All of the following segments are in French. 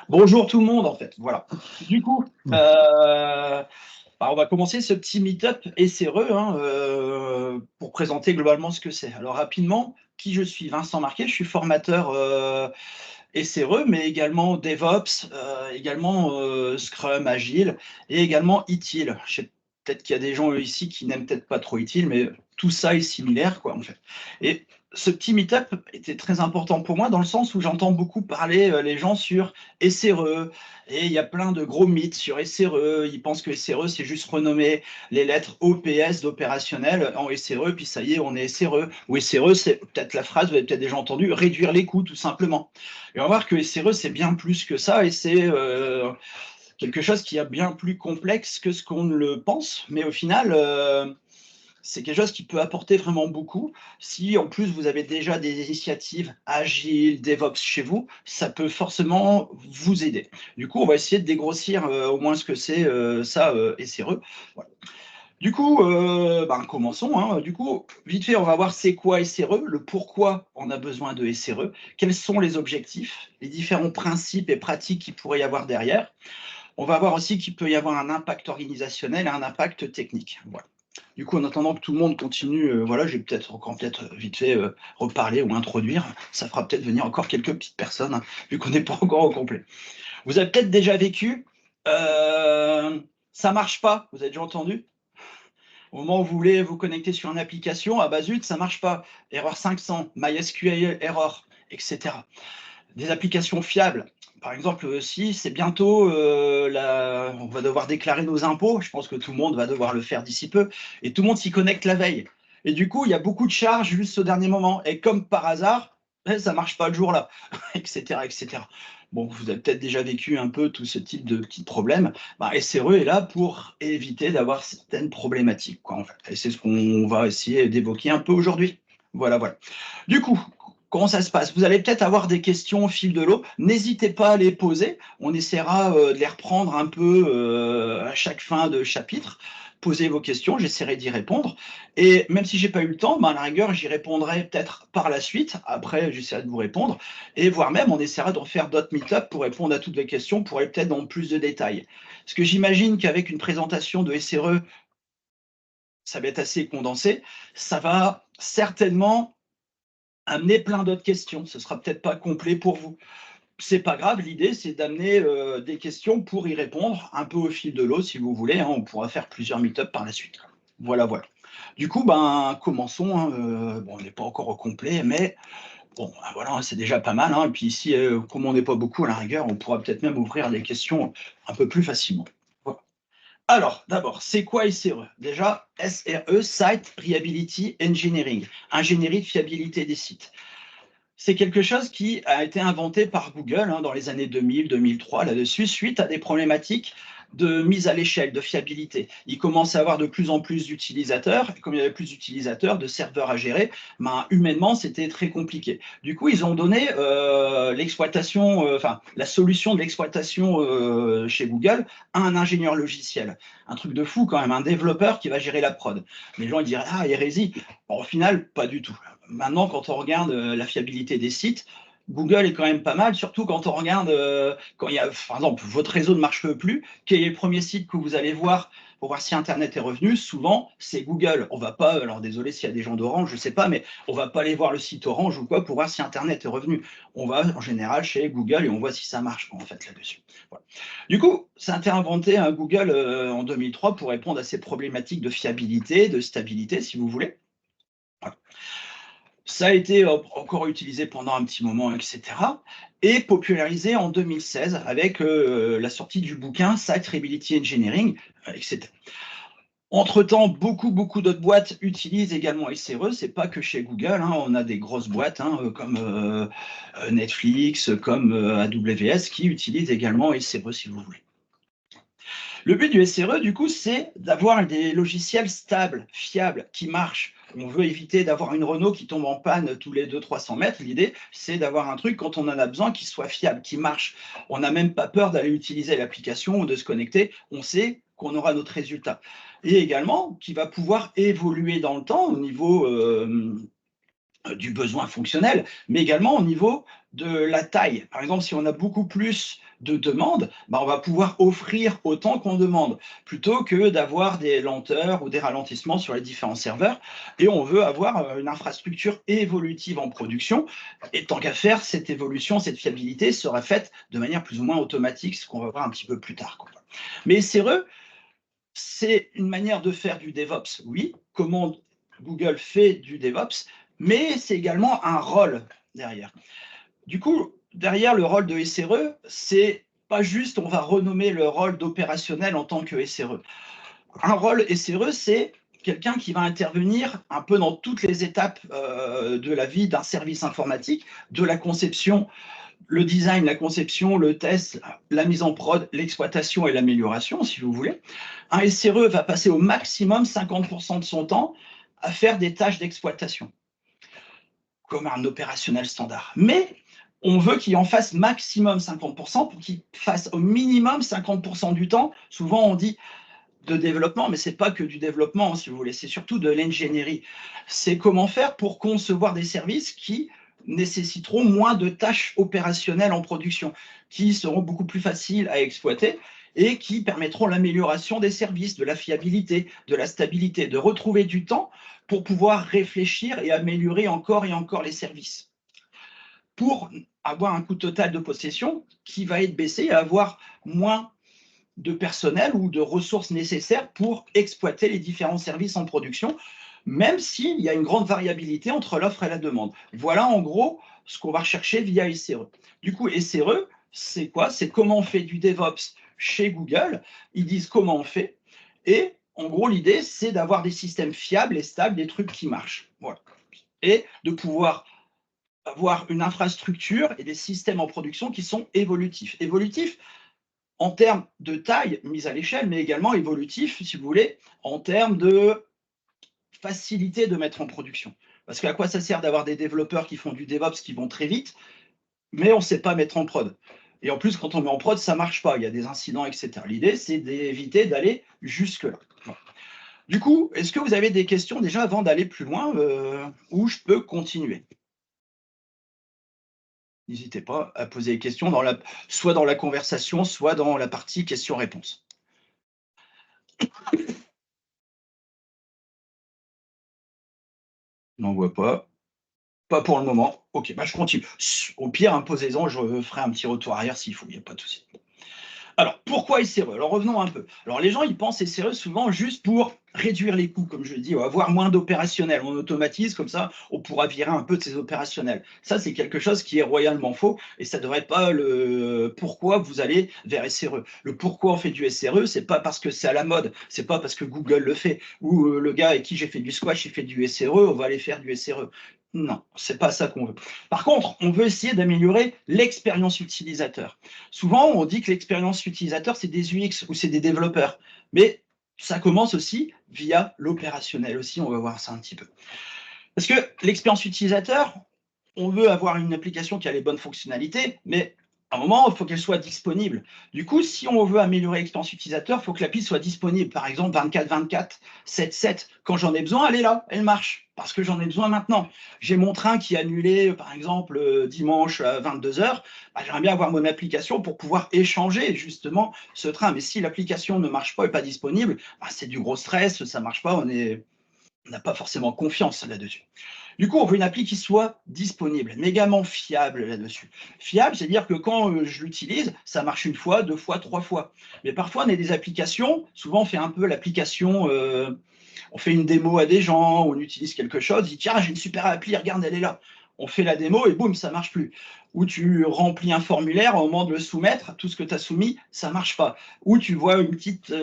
Bonjour tout le monde, en fait. Voilà. Du coup, on va commencer ce petit meet-up SRE hein, pour présenter globalement ce que c'est. Alors, rapidement, qui je suis? Vincent Marquet, je suis formateur SRE, mais également DevOps, également Scrum, Agile et également ITIL. Je sais peut-être qu'il y a des gens ici qui n'aiment peut-être pas trop ITIL, mais tout ça est similaire, quoi, en fait. Et ce petit meet-up était très important pour moi dans le sens où j'entends beaucoup parler les gens sur SRE et il y a plein de gros mythes sur SRE. Ils pensent que SRE, c'est juste renommer les lettres OPS d'opérationnel en SRE, puis ça y est, on est SRE. Ou SRE, c'est peut-être la phrase, vous avez peut-être déjà entendu, réduire les coûts, tout simplement. Et on va voir que SRE, c'est bien plus que ça et c'est quelque chose qui est bien plus complexe que ce qu'on ne le pense. Mais au final, c'est quelque chose qui peut apporter vraiment beaucoup. Si en plus vous avez déjà des initiatives agiles, DevOps chez vous, ça peut forcément vous aider. Du coup, on va essayer de dégrossir au moins ce que c'est ça, SRE. Voilà. Du coup, commençons. Hein. Du coup, vite fait, on va voir c'est quoi SRE, le pourquoi on a besoin de SRE, quels sont les objectifs, les différents principes et pratiques qu'il pourrait y avoir derrière. On va voir aussi qu'il peut y avoir un impact organisationnel et un impact technique. Voilà. Du coup, en attendant que tout le monde continue, voilà, je vais peut-être encore peut-être vite fait reparler ou introduire. Ça fera peut-être venir encore quelques petites personnes, hein, vu qu'on n'est pas encore au complet. Vous avez peut-être déjà vécu, ça marche pas, vous avez déjà entendu? Au moment où vous voulez vous connecter sur une application, ah bah zut, ça marche pas. Erreur 500, MySQL error, etc. Des applications fiables. Par exemple, si c'est bientôt, on va devoir déclarer nos impôts, je pense que tout le monde va devoir le faire d'ici peu, et tout le monde s'y connecte la veille. Et du coup, il y a beaucoup de charges juste au dernier moment. Et comme par hasard, ça ne marche pas le jour-là, etc., etc. Bon, vous avez peut-être déjà vécu un peu tout ce type de petits problèmes. SRE est là pour éviter d'avoir certaines problématiques, quoi, en fait. Et c'est ce qu'on va essayer d'évoquer un peu aujourd'hui. Voilà, voilà. Du coup, comment ça se passe? Vous allez peut-être avoir des questions au fil de l'eau. N'hésitez pas à les poser. On essaiera de les reprendre un peu à chaque fin de chapitre. Posez vos questions, j'essaierai d'y répondre. Et même si j'ai pas eu le temps, à la rigueur, j'y répondrai peut-être par la suite. Après, j'essaierai de vous répondre. Et voire même, on essaiera de refaire d'autres meet-up pour répondre à toutes les questions, pour aller peut-être dans plus de détails. Parce que j'imagine qu'avec une présentation de SRE, ça va être assez condensé. Ça va certainement amener plein d'autres questions. Ce sera peut-être pas complet pour vous. C'est pas grave, l'idée c'est d'amener des questions pour y répondre un peu au fil de l'eau si vous voulez. Hein, on pourra faire plusieurs meet-up par la suite. Voilà, voilà. Du coup, commençons. Hein, bon, on n'est pas encore au complet, mais bon, voilà, c'est déjà pas mal. Hein, et puis ici, comme on n'est pas beaucoup à la rigueur, on pourra peut-être même ouvrir les questions un peu plus facilement. Voilà. Alors, d'abord, c'est quoi SRE? Déjà, SRE, Site Reliability Engineering, ingénierie de fiabilité des sites. C'est quelque chose qui a été inventé par Google hein, dans les années 2000-2003 là-dessus, suite à des problématiques de mise à l'échelle, de fiabilité. Il commence à avoir de plus en plus d'utilisateurs, et comme il y avait plus d'utilisateurs, de serveurs à gérer, humainement, c'était très compliqué. Du coup, ils ont donné l'exploitation, la solution de l'exploitation chez Google à un ingénieur logiciel. Un truc de fou quand même, un développeur qui va gérer la prod. Les gens ils diraient, ah, hérésie. Bon, au final, pas du tout. Maintenant, quand on regarde la fiabilité des sites, Google est quand même pas mal, surtout quand on regarde, quand il y a, par exemple, votre réseau ne marche plus, quel est le premier site que vous allez voir pour voir si Internet est revenu? Souvent, c'est Google. On va pas, alors désolé s'il y a des gens d'Orange, je sais pas, mais on va pas aller voir le site Orange ou quoi pour voir si Internet est revenu. On va en général chez Google et on voit si ça marche en fait là-dessus. Voilà. Du coup, ça a été inventé à Google en 2003 pour répondre à ces problématiques de fiabilité, de stabilité, si vous voulez. Voilà. Ça a été encore utilisé pendant un petit moment, etc. Et popularisé en 2016 avec la sortie du bouquin Site Reliability Engineering, etc. Entre-temps, beaucoup d'autres boîtes utilisent également SRE. C'est pas que chez Google. Hein, on a des grosses boîtes hein, comme Netflix, comme AWS qui utilisent également SRE si vous voulez. Le but du SRE, du coup, c'est d'avoir des logiciels stables, fiables, qui marchent. On veut éviter d'avoir une Renault qui tombe en panne tous les 200-300 mètres. L'idée, c'est d'avoir un truc, quand on en a besoin, qui soit fiable, qui marche. On n'a même pas peur d'aller utiliser l'application ou de se connecter. On sait qu'on aura notre résultat. Et également, qui va pouvoir évoluer dans le temps au niveau du besoin fonctionnel, mais également au niveau de la taille. Par exemple, si on a beaucoup plus de demandes, bah, on va pouvoir offrir autant qu'on demande, plutôt que d'avoir des lenteurs ou des ralentissements sur les différents serveurs. Et on veut avoir une infrastructure évolutive en production. Et tant qu'à faire, cette évolution, cette fiabilité sera faite de manière plus ou moins automatique, ce qu'on va voir un petit peu plus tard, quoi. Mais SRE, c'est une manière de faire du DevOps, oui. Comment Google fait du DevOps, mais c'est également un rôle derrière. Du coup, derrière le rôle de SRE, c'est pas juste on va renommer le rôle d'opérationnel en tant que SRE. Un rôle SRE, c'est quelqu'un qui va intervenir un peu dans toutes les étapes de la vie d'un service informatique, de la conception, le design, la conception, le test, la mise en prod, l'exploitation et l'amélioration, si vous voulez. Un SRE va passer au maximum 50% de son temps à faire des tâches d'exploitation, comme un opérationnel standard. Mais on veut qu'il en fasse maximum 50% pour qu'il fasse au minimum 50% du temps. Souvent, on dit de développement, mais ce n'est pas que du développement, si vous voulez, c'est surtout de l'ingénierie. C'est comment faire pour concevoir des services qui nécessiteront moins de tâches opérationnelles en production, qui seront beaucoup plus faciles à exploiter et qui permettront l'amélioration des services, de la fiabilité, de la stabilité, de retrouver du temps pour pouvoir réfléchir et améliorer encore et encore les services, pour avoir un coût total de possession qui va être baissé et avoir moins de personnel ou de ressources nécessaires pour exploiter les différents services en production, même s'il y a une grande variabilité entre l'offre et la demande. Voilà en gros ce qu'on va rechercher via SRE. Du coup, SRE, c'est quoi? C'est comment on fait du DevOps chez Google. Ils disent comment on fait. Et en gros, l'idée, c'est d'avoir des systèmes fiables et stables, des trucs qui marchent. Voilà. Et de pouvoir avoir une infrastructure et des systèmes en production qui sont évolutifs. Évolutifs, en termes de taille mise à l'échelle, mais également évolutif, si vous voulez, en termes de facilité de mettre en production. Parce qu'à quoi ça sert d'avoir des développeurs qui font du DevOps qui vont très vite, mais on ne sait pas mettre en prod. Et en plus, quand on met en prod, ça ne marche pas, il y a des incidents, etc. L'idée, c'est d'éviter d'aller jusque-là. Bon. Du coup, est-ce que vous avez des questions déjà avant d'aller plus loin, où je peux continuer? N'hésitez pas à poser des questions soit dans la conversation, soit dans la partie questions-réponses. Je n'en vois pas. Pas pour le moment. OK, bah, je continue. Au pire, imposez-en, je ferai un petit retour arrière s'il faut, il n'y a pas de souci. Alors, pourquoi SRE? Alors, revenons un peu. Alors, les gens, ils pensent SRE souvent juste pour réduire les coûts, comme je dis, ou avoir moins d'opérationnels. On automatise, comme ça, on pourra virer un peu de ces opérationnels. Ça, c'est quelque chose qui est royalement faux, et ça ne devrait être pas le pourquoi vous allez vers SRE. Le pourquoi on fait du SRE, c'est pas parce que c'est à la mode, c'est pas parce que Google le fait, ou le gars avec qui j'ai fait du squash, il fait du SRE, on va aller faire du SRE. Non, c'est pas ça qu'on veut. Par contre, on veut essayer d'améliorer l'expérience utilisateur. Souvent, on dit que l'expérience utilisateur, c'est des UX ou c'est des développeurs. Mais ça commence aussi via l'opérationnel aussi, on va voir ça un petit peu. Parce que l'expérience utilisateur, on veut avoir une application qui a les bonnes fonctionnalités, mais à un moment, il faut qu'elle soit disponible. Du coup, si on veut améliorer l'expérience utilisateur, il faut que l'appli soit disponible. Par exemple, 24/24, 7/7. Quand j'en ai besoin, elle est là, elle marche, parce que j'en ai besoin maintenant. J'ai mon train qui est annulé, par exemple, dimanche à 22h. Bah, j'aimerais bien avoir mon application pour pouvoir échanger justement ce train. Mais si l'application ne marche pas et n'est pas disponible, bah, c'est du gros stress, ça ne marche pas, on n'a pas forcément confiance là-dessus. Du coup, on veut une appli qui soit disponible, mais également fiable là-dessus. Fiable, c'est-à-dire que quand je l'utilise, ça marche une fois, deux fois, trois fois. Mais parfois, on a des applications, souvent on fait un peu l'application, on fait une démo à des gens, on utilise quelque chose, on dit tiens, j'ai une super appli, regarde, elle est là. On fait la démo et boum, ça ne marche plus. Ou tu remplis un formulaire, au moment de le soumettre, tout ce que tu as soumis, ça ne marche pas. Ou tu vois une petite,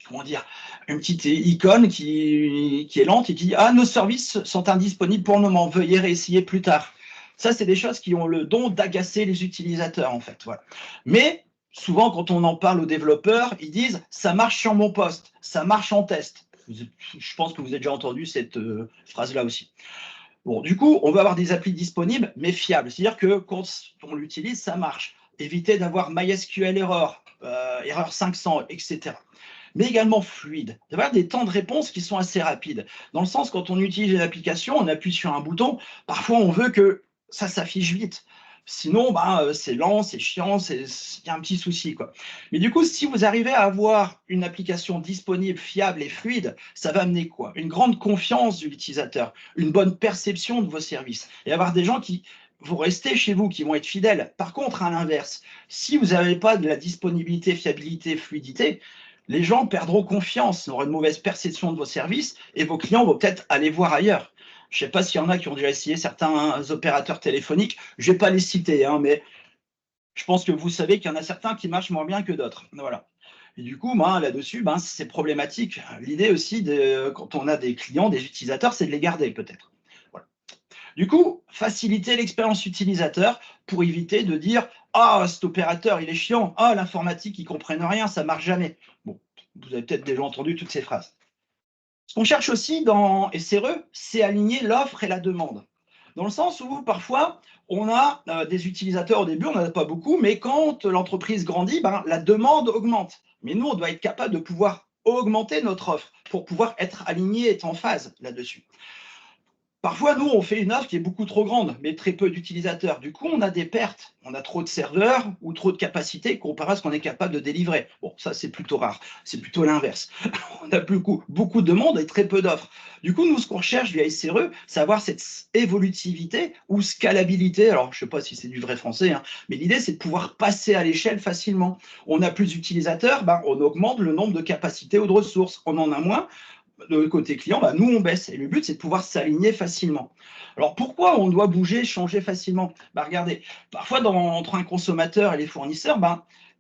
comment dire, une petite icône qui est lente et qui dit « Ah, nos services sont indisponibles pour le moment, veuillez réessayer plus tard ». Ça, c'est des choses qui ont le don d'agacer les utilisateurs, en fait. Voilà. Mais souvent, quand on en parle aux développeurs, ils disent « Ça marche sur mon poste, ça marche en test ». Je pense que vous avez déjà entendu cette phrase-là aussi. Bon, du coup, on veut avoir des applis disponibles, mais fiables. C'est-à-dire que quand on l'utilise, ça marche. Éviter d'avoir MySQL error, erreur 500, etc. mais également fluide. Il y a des temps de réponse qui sont assez rapides. Dans le sens, quand on utilise une application, on appuie sur un bouton, parfois on veut que ça s'affiche vite. Sinon, c'est lent, c'est chiant, il y a un petit souci, quoi. Mais du coup, si vous arrivez à avoir une application disponible, fiable et fluide, ça va amener quoi? Une grande confiance de l'utilisateur, une bonne perception de vos services, et avoir des gens qui vont rester chez vous, qui vont être fidèles. Par contre, à l'inverse, si vous n'avez pas de la disponibilité, fiabilité, fluidité, les gens perdront confiance, auront une mauvaise perception de vos services, et vos clients vont peut-être aller voir ailleurs. Je ne sais pas s'il y en a qui ont déjà essayé certains opérateurs téléphoniques. Je ne vais pas les citer, hein, mais je pense que vous savez qu'il y en a certains qui marchent moins bien que d'autres. Voilà. Et du coup, là-dessus, c'est problématique. L'idée aussi, quand on a des clients, des utilisateurs, c'est de les garder peut-être. Voilà. Du coup, faciliter l'expérience utilisateur pour éviter de dire « Ah, cet opérateur, il est chiant. Ah, l'informatique, ils ne comprennent rien, ça ne marche jamais. » Bon, vous avez peut-être déjà entendu toutes ces phrases. Ce qu'on cherche aussi dans SRE, c'est aligner l'offre et la demande. Dans le sens où parfois, on a des utilisateurs au début, on n'en a pas beaucoup, mais quand l'entreprise grandit, la demande augmente. Mais nous, on doit être capable de pouvoir augmenter notre offre pour pouvoir être aligné, être en phase là-dessus. Parfois, nous, on fait une offre qui est beaucoup trop grande, mais très peu d'utilisateurs. Du coup, on a des pertes. On a trop de serveurs ou trop de capacités comparé à ce qu'on est capable de délivrer. Bon, ça, c'est plutôt rare. C'est plutôt l'inverse. On a beaucoup de demandes et très peu d'offres. Du coup, nous, ce qu'on recherche via SRE, c'est avoir cette évolutivité ou scalabilité. Alors, je ne sais pas si c'est du vrai français, hein, mais l'idée, c'est de pouvoir passer à l'échelle facilement. On a plus d'utilisateurs, on augmente le nombre de capacités ou de ressources. On en a moins. De côté client, nous, on baisse. Et le but, c'est de pouvoir s'aligner facilement. Alors, pourquoi on doit bouger, changer facilement? Regardez, parfois, entre un consommateur et les fournisseurs,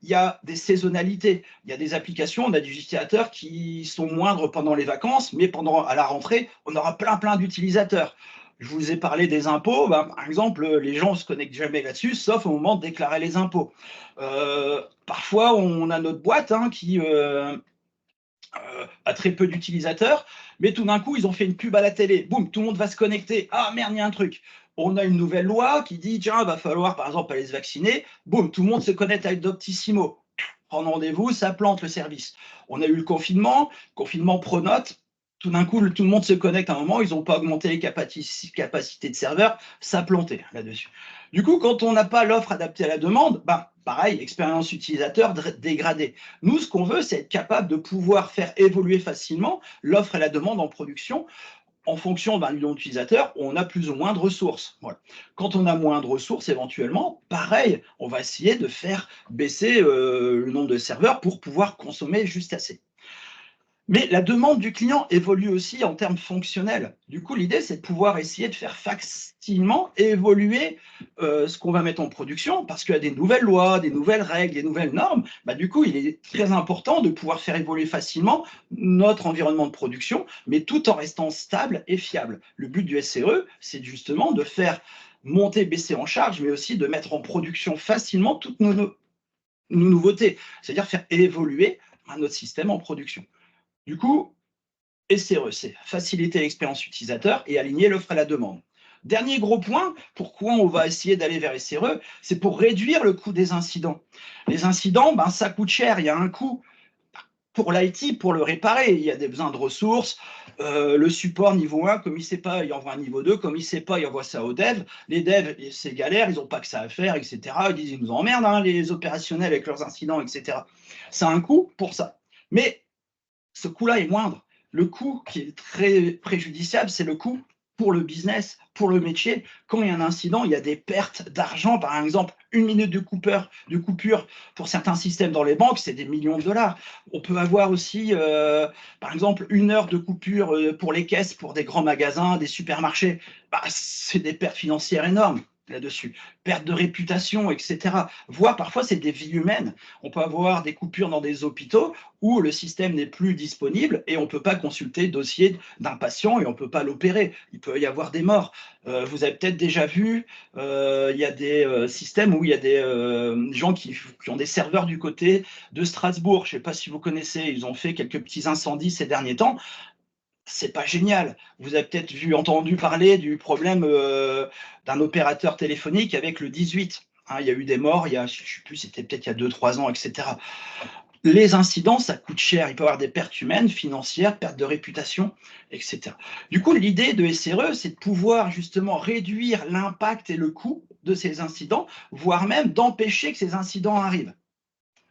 il y a des saisonnalités. Il y a des applications, on a des utilisateurs qui sont moindres pendant les vacances, mais à la rentrée, on aura plein d'utilisateurs. Je vous ai parlé des impôts. Par exemple, les gens ne se connectent jamais là-dessus, sauf au moment de déclarer les impôts. Parfois, on a notre boîte qui à très peu d'utilisateurs, mais tout d'un coup, ils ont fait une pub à la télé. Boum, tout le monde va se connecter. Ah merde, il y a un truc. On a une nouvelle loi qui dit, tiens, il va falloir, par exemple, aller se vacciner. Boum, tout le monde se connecte avec Doctissimo. Prendre rendez-vous, ça plante le service. On a eu le confinement Pronote. Tout d'un coup, tout le monde se connecte à un moment, ils n'ont pas augmenté les capacités de serveur, ça a planté là-dessus. Du coup, quand on n'a pas l'offre adaptée à la demande, pareil, expérience utilisateur dégradée. Nous, ce qu'on veut, c'est être capable de pouvoir faire évoluer facilement l'offre et la demande en production en fonction d'un million d'utilisateurs, on a plus ou moins de ressources. Voilà. Quand on a moins de ressources, éventuellement, pareil, on va essayer de faire baisser le nombre de serveurs pour pouvoir consommer juste assez. Mais la demande du client évolue aussi en termes fonctionnels. Du coup, l'idée, c'est de pouvoir essayer de faire facilement évoluer ce qu'on va mettre en production, parce qu'il y a des nouvelles lois, des nouvelles règles, des nouvelles normes. Du coup, il est très important de pouvoir faire évoluer facilement notre environnement de production, mais tout en restant stable et fiable. Le but du SRE, c'est justement de faire monter, baisser en charge, mais aussi de mettre en production facilement toutes nos nouveautés, c'est-à-dire faire évoluer notre système en production. Du coup, SRE, c'est faciliter l'expérience utilisateur et aligner l'offre à la demande. Dernier gros point, pourquoi on va essayer d'aller vers SRE, c'est pour réduire le coût des incidents. Les incidents, ça coûte cher, il y a un coût pour l'IT, pour le réparer, il y a des besoins de ressources, le support niveau 1, comme il ne sait pas, il envoie un niveau 2, comme il ne sait pas, il envoie ça aux devs. Les devs, c'est galère, ils n'ont pas que ça à faire, etc. Ils disent, ils nous emmerdent, les opérationnels avec leurs incidents, etc. C'est un coût pour ça. Mais ce coût-là est moindre. Le coût qui est très préjudiciable, c'est le coût pour le business, pour le métier. Quand il y a un incident, il y a des pertes d'argent. Par exemple, 1 minute de coupure pour certains systèmes dans les banques, c'est des millions de dollars. On peut avoir aussi, par exemple, 1 heure de coupure pour les caisses, pour des grands magasins, des supermarchés. C'est des pertes financières énormes là-dessus, perte de réputation, etc. Voire parfois, c'est des vies humaines. On peut avoir des coupures dans des hôpitaux où le système n'est plus disponible et on ne peut pas consulter le dossier d'un patient et on ne peut pas l'opérer. Il peut y avoir des morts. Vous avez peut-être déjà vu, il y a des systèmes où il y a des gens qui ont des serveurs du côté de Strasbourg. Je ne sais pas si vous connaissez, ils ont fait quelques petits incendies ces derniers temps. C'est pas génial. Vous avez peut-être entendu parler du problème d'un opérateur téléphonique avec le 18. Il y a eu des morts, je ne sais plus, c'était peut-être il y a 2-3 ans, etc. Les incidents, ça coûte cher. Il peut y avoir des pertes humaines, financières, perte de réputation, etc. Du coup, l'idée de SRE, c'est de pouvoir justement réduire l'impact et le coût de ces incidents, voire même d'empêcher que ces incidents arrivent.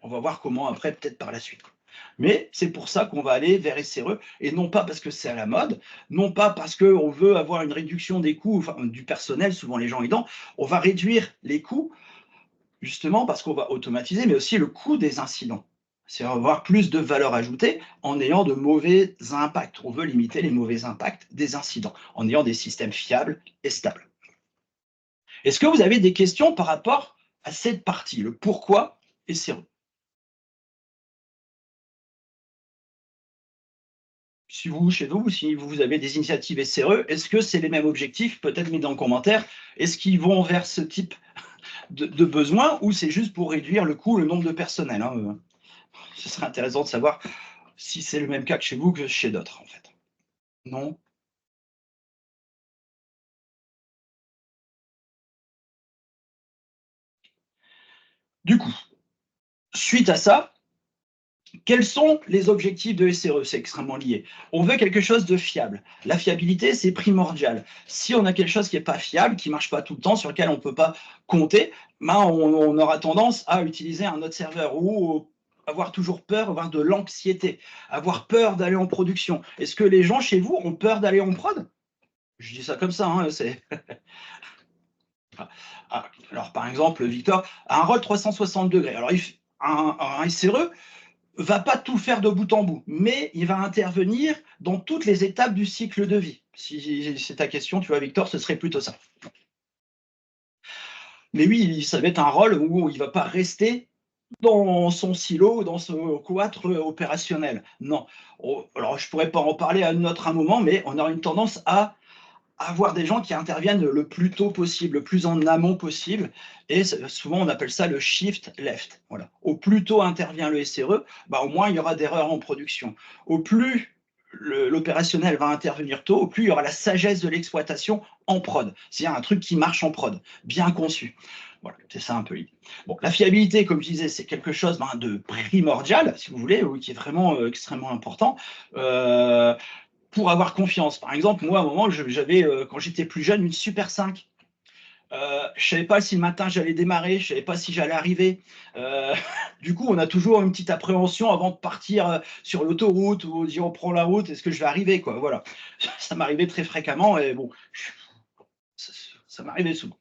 On va voir comment après, peut-être par la suite. Mais c'est pour ça qu'on va aller vers SRE, et non pas parce que c'est à la mode, non pas parce qu'on veut avoir une réduction des coûts, enfin, du personnel, souvent les gens aidants. On va réduire les coûts, justement parce qu'on va automatiser, mais aussi le coût des incidents. C'est avoir plus de valeur ajoutée en ayant de mauvais impacts. On veut limiter les mauvais impacts des incidents, en ayant des systèmes fiables et stables. Est-ce que vous avez des questions par rapport à cette partie, le pourquoi SRE? Si vous, chez vous, si vous avez des initiatives SRE, est-ce que c'est les mêmes objectifs? Peut-être mis dans le commentaire. Est-ce qu'ils vont vers ce type de besoin, ou c'est juste pour réduire le coût, le nombre de personnel, hein, ce serait intéressant de savoir si c'est le même cas que chez vous que chez d'autres, en fait. Non? Du coup, suite à ça, quels sont les objectifs de SRE? C'est extrêmement lié. On veut quelque chose de fiable. La fiabilité, c'est primordial. Si on a quelque chose qui n'est pas fiable, qui ne marche pas tout le temps, sur lequel on ne peut pas compter, ben on aura tendance à utiliser un autre serveur, ou avoir toujours peur, avoir de l'anxiété, avoir peur d'aller en production. Est-ce que les gens chez vous ont peur d'aller en prod? Je dis ça comme ça, hein, c'est... Ah, alors, par exemple, Victor a un rôle 360 degrés. Alors, un SRE va pas tout faire de bout en bout, mais il va intervenir dans toutes les étapes du cycle de vie. Si c'est ta question, tu vois, Victor, ce serait plutôt ça. Mais oui, ça va être un rôle où il ne va pas rester dans son silo, dans ce cloître opérationnel. Non. Alors, je pourrais pas en parler à un moment, mais on aura une tendance à avoir des gens qui interviennent le plus tôt possible, le plus en amont possible. Et souvent, on appelle ça le shift left. Voilà. Au plus tôt intervient le SRE, bah, au moins il y aura d'erreurs en production. Au plus l'opérationnel va intervenir tôt, au plus il y aura la sagesse de l'exploitation en prod. C'est-à-dire un truc qui marche en prod, bien conçu. Voilà, c'est ça un peu l'idée. Bon, la fiabilité, comme je disais, c'est quelque chose de primordial, si vous voulez, qui est vraiment extrêmement important. Pour avoir confiance. Par exemple, moi, à un moment, j'avais, quand j'étais plus jeune, une Super 5. Je savais pas si le matin j'allais démarrer, je savais pas si j'allais arriver. Euh, du coup, on a toujours une petite appréhension avant de partir sur l'autoroute, ou dire on prend la route, est-ce que je vais arriver, quoi. Voilà, ça m'arrivait très fréquemment, et bon, ça, ça m'arrivait souvent.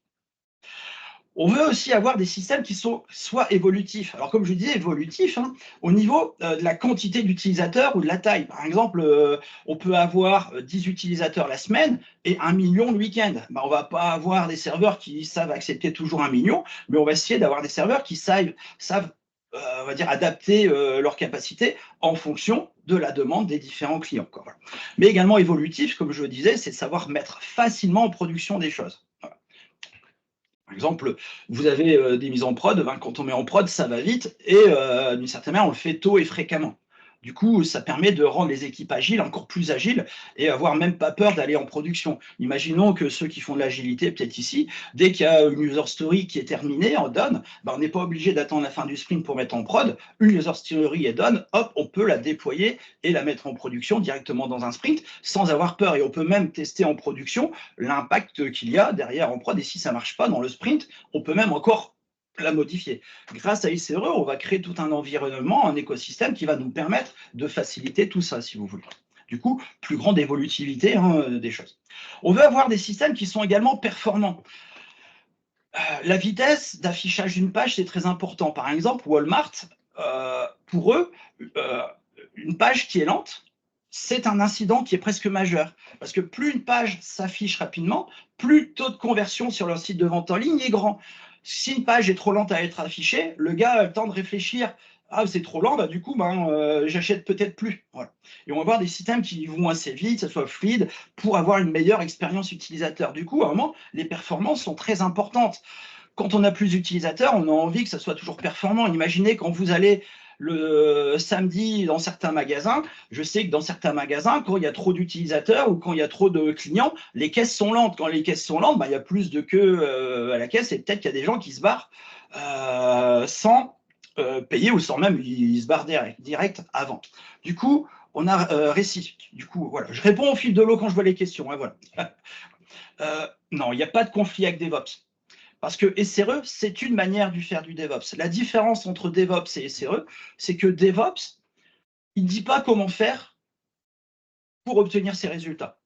On veut aussi avoir des systèmes qui sont soit évolutifs. Alors, comme je disais, évolutifs, hein, au niveau de la quantité d'utilisateurs ou de la taille. Par exemple, on peut avoir 10 utilisateurs la semaine et 1 million le week-end. Ben, on ne va pas avoir des serveurs qui savent accepter toujours 1 million, mais on va essayer d'avoir des serveurs qui savent on va dire, adapter leur capacité en fonction de la demande des différents clients, quoi. Voilà. Mais également évolutif, comme je le disais, c'est de savoir mettre facilement en production des choses. Voilà. Par exemple, vous avez des mises en prod, ben, quand on met en prod, ça va vite, et d'une certaine manière, on le fait tôt et fréquemment. Du coup, ça permet de rendre les équipes agiles, encore plus agiles, et avoir même pas peur d'aller en production. Imaginons que ceux qui font de l'agilité, peut-être ici, dès qu'il y a une user story qui est terminée, en done, ben, on n'est pas obligé d'attendre la fin du sprint pour mettre en prod. Une user story est done, hop, on peut la déployer et la mettre en production directement dans un sprint sans avoir peur. Et on peut même tester en production l'impact qu'il y a derrière en prod. Et si ça ne marche pas dans le sprint, on peut même encore la modifier. Grâce à ICRE, on va créer tout un environnement, un écosystème qui va nous permettre de faciliter tout ça, si vous voulez. Du coup, plus grande évolutivité des choses. On veut avoir des systèmes qui sont également performants. La vitesse d'affichage d'une page, c'est très important. Par exemple, Walmart, pour eux, euh, une page qui est lente, c'est un incident qui est presque majeur. Parce que plus une page s'affiche rapidement, plus le taux de conversion sur leur site de vente en ligne est grand. Si une page est trop lente à être affichée, le gars a le temps de réfléchir. Ah, c'est trop lent, bah, du coup, j'achète peut-être plus. Voilà. Et on va avoir des systèmes qui vont assez vite, que ce soit fluide, pour avoir une meilleure expérience utilisateur. Du coup, à un moment, les performances sont très importantes. Quand on a plus d'utilisateurs, on a envie que ça soit toujours performant. Imaginez quand vous allez le samedi dans certains magasins, je sais que dans certains magasins, quand il y a trop d'utilisateurs ou quand il y a trop de clients, les caisses sont lentes. Quand les caisses sont lentes, il y a plus de queue à la caisse, et peut-être qu'il y a des gens qui se barrent sans payer ou sans même, il se barre direct avant. Du coup, on a récit. Du coup, voilà. Je réponds au fil de l'eau quand je vois les questions. Hein, voilà. Non, il n'y a pas de conflit avec DevOps. Parce que SRE, c'est une manière de faire du DevOps. La différence entre DevOps et SRE, c'est que DevOps, il ne dit pas comment faire pour obtenir ces résultats.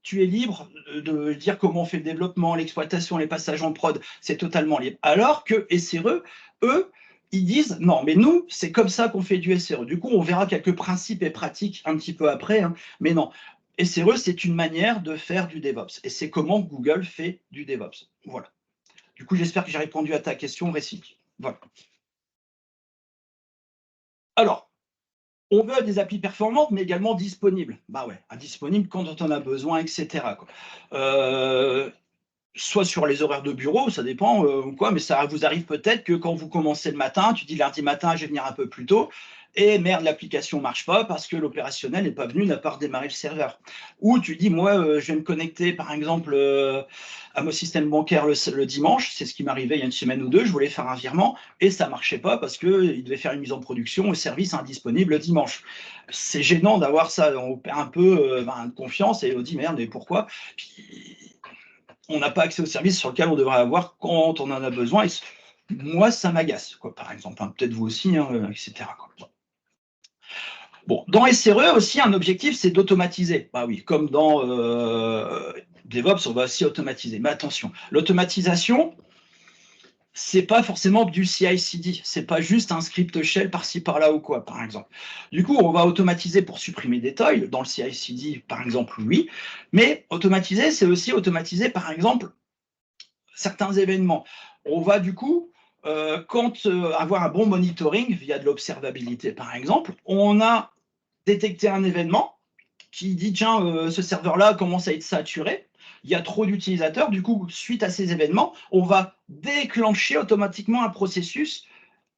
Tu es libre de dire comment on fait le développement, l'exploitation, les passages en prod, c'est totalement libre. Alors que SRE, eux, ils disent non, mais nous, c'est comme ça qu'on fait du SRE. Du coup, on verra quelques principes et pratiques un petit peu après, hein, mais non. SRE, c'est une manière de faire du DevOps. Et c'est comment Google fait du DevOps. Voilà. Du coup, j'espère que j'ai répondu à ta question, Récit. Voilà. Alors, on veut des applis performantes, mais également disponibles. Bah ouais, disponibles quand on en a besoin, etc. Quoi. Soit sur les horaires de bureau, ça dépend ou quoi, mais ça vous arrive peut-être que quand vous commencez le matin, tu dis lundi matin, je vais venir un peu plus tôt, et merde, l'application ne marche pas parce que l'opérationnel n'est pas venu, n'a pas redémarré le serveur. Ou tu dis, moi, je vais me connecter, par exemple, à mon système bancaire le dimanche, c'est ce qui m'arrivait il y a une semaine ou deux, je voulais faire un virement, et ça ne marchait pas parce qu'il devait faire une mise en production et service indisponible le dimanche. C'est gênant d'avoir ça, on perd un peu de confiance et on dit, merde, mais pourquoi? Puis, on n'a pas accès aux services sur lesquels on devrait avoir quand on en a besoin. Et moi, ça m'agace, par exemple. Hein, peut-être vous aussi, hein, etc. Quoi. Bon, dans SRE aussi, un objectif, c'est d'automatiser. Bah oui, comme dans DevOps, on va aussi automatiser. Mais attention, l'automatisation, c'est pas forcément du CI/CD. C'est pas juste un script shell par-ci par-là ou quoi, par exemple. Du coup, on va automatiser pour supprimer des toils. Dans le CI/CD, par exemple, oui. Mais automatiser, c'est aussi automatiser, par exemple, certains événements. On va du coup, avoir un bon monitoring via de l'observabilité, par exemple, on a détecté un événement qui dit, tiens, ce serveur-là commence à être saturé, il y a trop d'utilisateurs, du coup, suite à ces événements, on va déclencher automatiquement un processus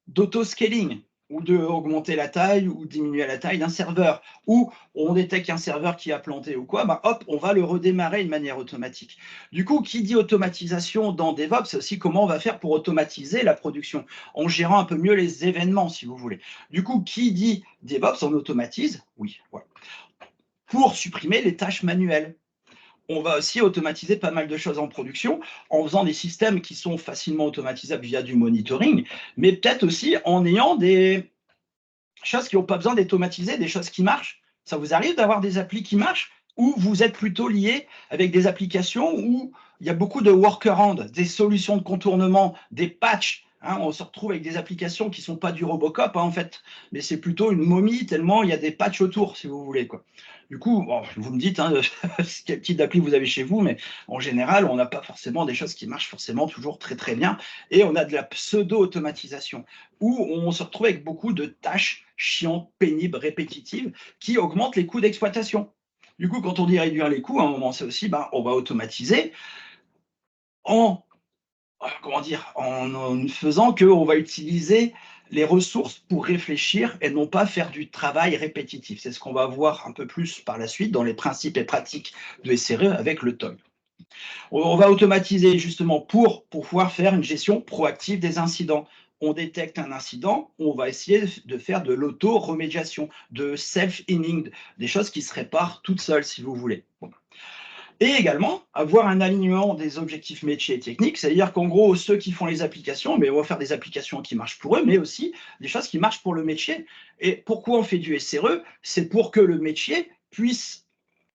d'auto-scaling ou de augmenter la taille ou diminuer la taille d'un serveur, ou on détecte un serveur qui a planté ou quoi, bah hop, on va le redémarrer de manière automatique. Du coup, qui dit automatisation dans DevOps, c'est aussi comment on va faire pour automatiser la production, en gérant un peu mieux les événements, si vous voulez. Du coup, qui dit DevOps, on automatise, oui, voilà, pour supprimer les tâches manuelles. On va aussi automatiser pas mal de choses en production en faisant des systèmes qui sont facilement automatisables via du monitoring, mais peut-être aussi en ayant des choses qui n'ont pas besoin d'être automatisées, des choses qui marchent. Ça vous arrive d'avoir des applis qui marchent ou vous êtes plutôt lié avec des applications où il y a beaucoup de workarounds, des solutions de contournement, des patchs. Hein, on se retrouve avec des applications qui ne sont pas du Robocop, hein, en fait, mais c'est plutôt une momie tellement il y a des patchs autour, si vous voulez, quoi. Du coup, bon, vous me dites hein, quel type d'appli vous avez chez vous, mais en général, on n'a pas forcément des choses qui marchent forcément toujours très très bien, et on a de la pseudo-automatisation où on se retrouve avec beaucoup de tâches chiantes, pénibles, répétitives, qui augmentent les coûts d'exploitation. Du coup, quand on dit réduire les coûts, à un moment, c'est aussi, on va automatiser en, comment dire, en faisant qu'on va utiliser les ressources pour réfléchir et non pas faire du travail répétitif. C'est ce qu'on va voir un peu plus par la suite dans les principes et pratiques de SRE avec le TOG. On va automatiser justement pour pouvoir faire une gestion proactive des incidents. On détecte un incident, on va essayer de faire de l'auto-remédiation, de self-healing, des choses qui se réparent toutes seules, si vous voulez. Bon. Et également, avoir un alignement des objectifs métiers et techniques, c'est-à-dire qu'en gros, ceux qui font les applications, mais on va faire des applications qui marchent pour eux, mais aussi des choses qui marchent pour le métier. Et pourquoi on fait du SRE? C'est pour que le métier puisse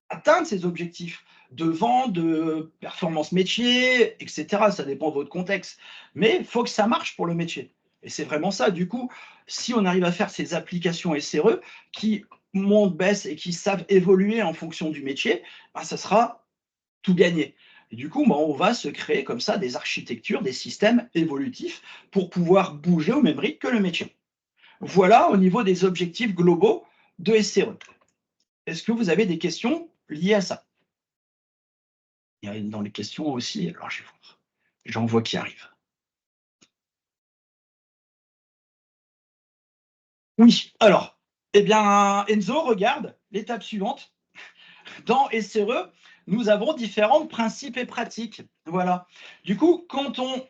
atteindre ses objectifs de vente, de performance métier, etc. Ça dépend de votre contexte. Mais il faut que ça marche pour le métier. Et c'est vraiment ça. Du coup, si on arrive à faire ces applications SRE qui montent, baissent et qui savent évoluer en fonction du métier, ça sera tout gagné. Et du coup, on va se créer comme ça des architectures, des systèmes évolutifs pour pouvoir bouger au même rythme que le métier. Voilà au niveau des objectifs globaux de SRE. Est-ce que vous avez des questions liées à ça? Il y a dans les questions aussi, alors je vais voir. J'en vois qui arrivent. Oui, alors, eh bien, Enzo, regarde l'étape suivante. Dans SRE, nous avons différents principes et pratiques. Voilà. Du coup, quand on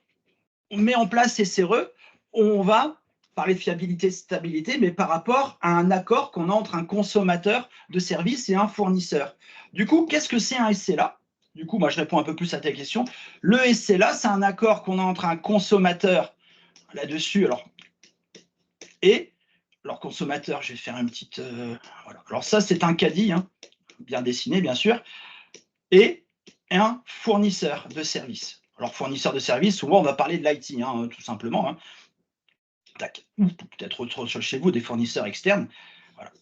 met en place SRE, on va parler de fiabilité, stabilité, mais par rapport à un accord qu'on a entre un consommateur de services et un fournisseur. Du coup, qu'est-ce que c'est un SLA? Du coup, moi, je réponds un peu plus à ta question. Le SLA, c'est un accord qu'on a entre un consommateur là-dessus, et alors consommateur, je vais faire une petite... voilà. Alors ça, c'est un caddie, hein, bien dessiné, bien sûr, et un fournisseur de services. Alors, fournisseur de services, souvent, on va parler de l'IT, hein, tout simplement. Hein. Peut-être autre chose chez vous, des fournisseurs externes. Voilà.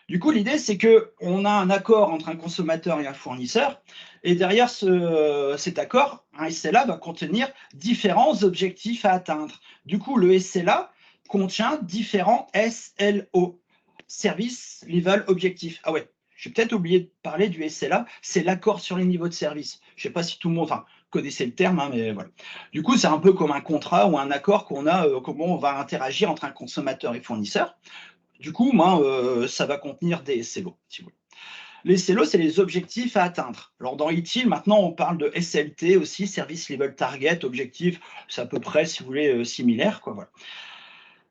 Du coup, l'idée, c'est qu'on a un accord entre un consommateur et un fournisseur, et derrière cet accord, un SLA va contenir différents objectifs à atteindre. Du coup, le SLA contient différents SLO, Service Level Objectif. Ah ouais, j'ai peut-être oublié de parler du SLA, c'est l'accord sur les niveaux de service. Je ne sais pas si tout le monde connaissait le terme, hein, mais voilà. Du coup, c'est un peu comme un contrat ou un accord qu'on a, comment on va interagir entre un consommateur et fournisseur. Du coup, moi, ça va contenir des SLO, si vous voulez. Les SLO, c'est les objectifs à atteindre. Alors, dans ITIL, maintenant, on parle de SLT aussi, Service Level Target, objectif, c'est à peu près, si vous voulez, similaire, quoi, voilà.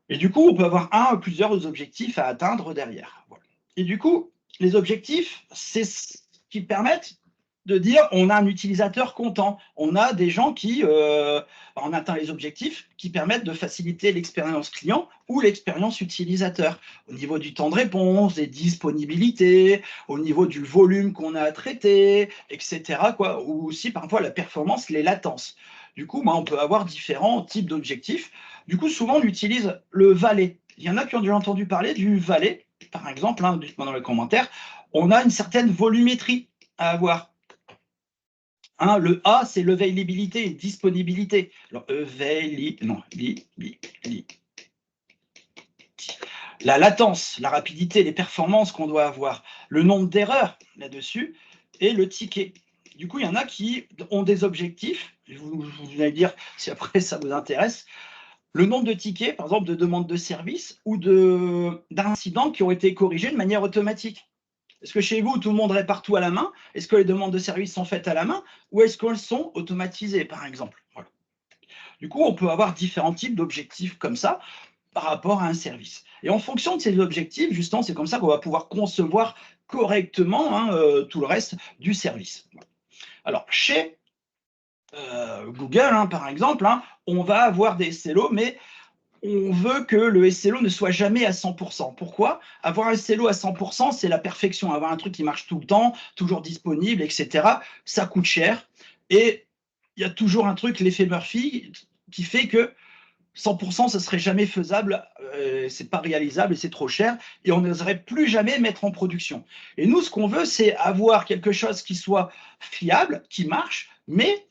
Et du coup, on peut avoir un ou plusieurs objectifs à atteindre derrière. Voilà. Et du coup, les objectifs, c'est ce qui permettent de dire on a un utilisateur content, on a des gens qui, on atteint les objectifs qui permettent de faciliter l'expérience client ou l'expérience utilisateur, au niveau du temps de réponse, des disponibilités, au niveau du volume qu'on a à traiter, etc. Quoi, ou aussi parfois la performance, les latences. Du coup, on peut avoir différents types d'objectifs. Du coup, souvent, on utilise le valet. Il y en a qui ont déjà entendu parler du valet, par exemple, hein, dites-moi dans les commentaires. On a une certaine volumétrie à avoir. Hein, le A, c'est l'availabilité et disponibilité. Alors, la latence, la rapidité, les performances qu'on doit avoir, le nombre d'erreurs là-dessus, et le ticket. Du coup, il y en a qui ont des objectifs. Vous allez dire si après ça vous intéresse. Le nombre de tickets, par exemple, de demandes de service ou d'incidents qui ont été corrigés de manière automatique. Est-ce que chez vous, tout le monde répare tout à la main? Est-ce que les demandes de service sont faites à la main ou est-ce qu'elles sont automatisées, par exemple? Voilà. Du coup, on peut avoir différents types d'objectifs comme ça par rapport à un service. Et en fonction de ces objectifs, justement, c'est comme ça qu'on va pouvoir concevoir correctement tout le reste du service. Alors, chez Google, par exemple, on va avoir des SLO, mais on veut que le SLO ne soit jamais à 100%. Pourquoi? Avoir un SLO à 100%, c'est la perfection. Avoir un truc qui marche tout le temps, toujours disponible, etc., ça coûte cher. Et il y a toujours un truc, l'effet Murphy, qui fait que 100%, ce serait jamais faisable, c'est pas réalisable et c'est trop cher, et on n'oserait plus jamais mettre en production. Et nous, ce qu'on veut, c'est avoir quelque chose qui soit fiable, qui marche, mais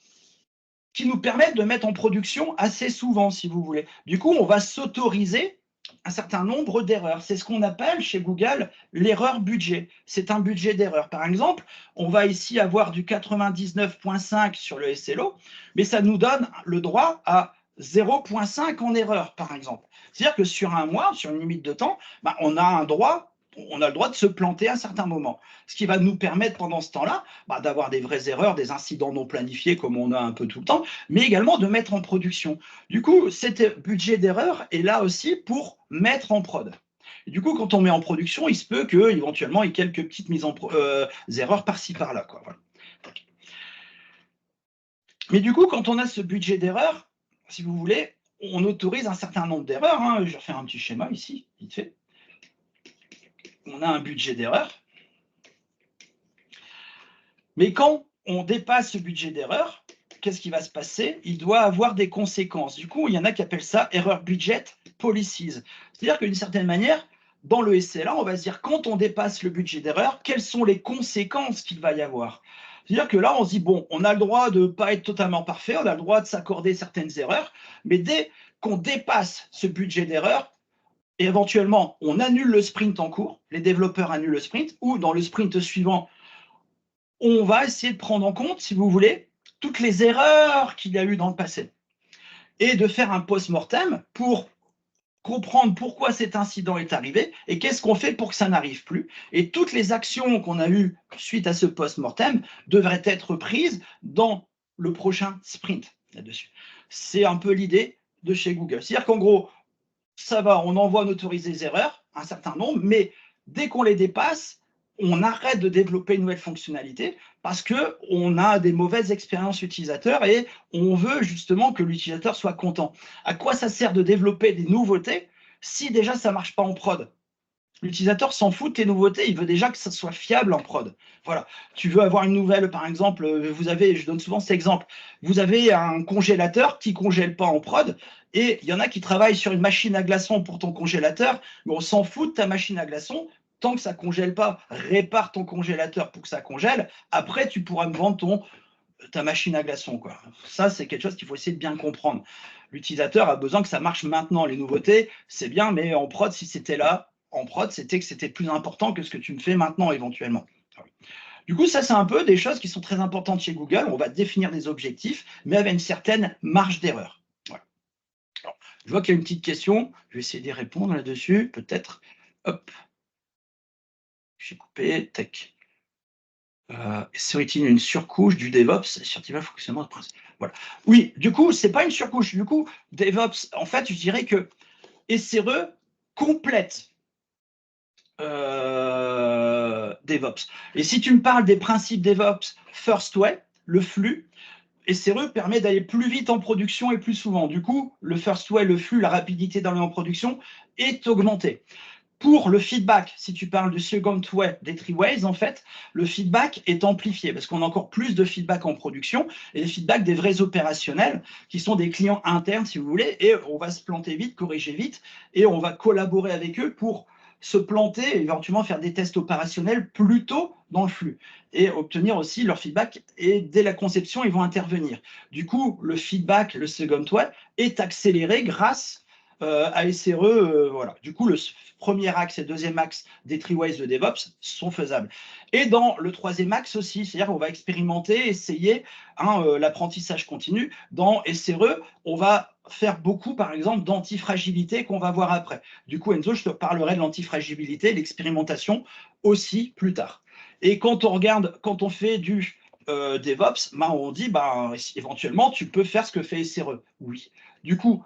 qui nous permettent de mettre en production assez souvent, si vous voulez. Du coup, on va s'autoriser un certain nombre d'erreurs. C'est ce qu'on appelle chez Google l'erreur budget. C'est un budget d'erreur. Par exemple, on va ici avoir du 99,5 sur le SLO, mais ça nous donne le droit à 0,5 en erreur, par exemple. C'est-à-dire que sur un mois, sur une limite de temps, on a le droit de se planter à un certain moment. Ce qui va nous permettre pendant ce temps-là d'avoir des vraies erreurs, des incidents non planifiés comme on a un peu tout le temps, mais également de mettre en production. Du coup, cet budget d'erreur est là aussi pour mettre en prod. Et du coup, quand on met en production, il se peut qu'éventuellement, il y ait quelques petites erreurs par-ci, par-là, quoi. Voilà. Mais du coup, quand on a ce budget d'erreur, si vous voulez, on autorise un certain nombre d'erreurs. Je vais refaire un petit schéma ici, vite fait. On a un budget d'erreur. Mais quand on dépasse ce budget d'erreur, qu'est-ce qui va se passer? Il doit avoir des conséquences. Du coup, il y en a qui appellent ça error budget policies. C'est-à-dire qu'une certaine manière, dans le SLA, on va se dire quand on dépasse le budget d'erreur, quelles sont les conséquences qu'il va y avoir? C'est-à-dire que là, on se dit, bon, on a le droit de ne pas être totalement parfait, on a le droit de s'accorder certaines erreurs, mais dès qu'on dépasse ce budget d'erreur, éventuellement, on annule le sprint en cours, les développeurs annulent le sprint, ou dans le sprint suivant, on va essayer de prendre en compte, si vous voulez, toutes les erreurs qu'il y a eu dans le passé et de faire un post-mortem pour comprendre pourquoi cet incident est arrivé et qu'est-ce qu'on fait pour que ça n'arrive plus. Et toutes les actions qu'on a eues suite à ce post-mortem devraient être prises dans le prochain sprint là-dessus. C'est un peu l'idée de chez Google. C'est-à-dire qu'en gros, ça va, on envoie en autoriser des erreurs, un certain nombre, mais dès qu'on les dépasse, on arrête de développer une nouvelle fonctionnalité parce qu'on a des mauvaises expériences utilisateurs et on veut justement que l'utilisateur soit content. À quoi ça sert de développer des nouveautés si déjà ça ne marche pas en prod? L'utilisateur s'en fout de tes nouveautés, il veut déjà que ça soit fiable en prod. Voilà. Tu veux avoir une nouvelle, par exemple, vous avez, je donne souvent cet exemple, vous avez un congélateur qui ne congèle pas en prod, et il y en a qui travaillent sur une machine à glaçons pour ton congélateur, mais on s'en fout de ta machine à glaçons, tant que ça ne congèle pas, répare ton congélateur pour que ça congèle, après tu pourras me vendre ta machine à glaçons, quoi. Ça, c'est quelque chose qu'il faut essayer de bien comprendre. L'utilisateur a besoin que ça marche maintenant. Les nouveautés, c'est bien, mais en prod, si c'était là, en prod, c'était que c'était plus important que ce que tu me fais maintenant, éventuellement. Du coup, ça, c'est un peu des choses qui sont très importantes chez Google. On va définir des objectifs, mais avec une certaine marge d'erreur. Voilà. Alors, je vois qu'il y a une petite question. Je vais essayer d'y répondre là-dessus, peut-être. Hop. J'ai coupé. Tac. Serait-il une surcouche du DevOps certifié fonctionnement de principe? Voilà. Oui, du coup, c'est pas une surcouche. Du coup, DevOps, en fait, je dirais que SRE complète DevOps. Et si tu me parles des principes DevOps First Way, le flux, SRE permet d'aller plus vite en production et plus souvent. Du coup, le First Way, le flux, la rapidité dans en production est augmentée. Pour le feedback, si tu parles du second way, des three ways, en fait, le feedback est amplifié parce qu'on a encore plus de feedback en production et les feedbacks des vrais opérationnels qui sont des clients internes, si vous voulez, et on va se planter vite, corriger vite et on va collaborer avec eux pour se planter et éventuellement faire des tests opérationnels plus tôt dans le flux et obtenir aussi leur feedback et dès la conception, ils vont intervenir. Du coup, le feedback, le second way, est accéléré grâce à SRE, voilà. Du coup, le premier axe et deuxième axe des Treeways de DevOps sont faisables. Et dans le troisième axe aussi, c'est-à-dire qu'on va expérimenter, essayer l'apprentissage continu. Dans SRE, on va faire beaucoup, par exemple, d'antifragilité qu'on va voir après. Du coup, Enzo, je te parlerai de l'antifragilité, l'expérimentation aussi plus tard. Et quand on regarde, quand on fait du DevOps, on dit, éventuellement, tu peux faire ce que fait SRE. Oui. Du coup,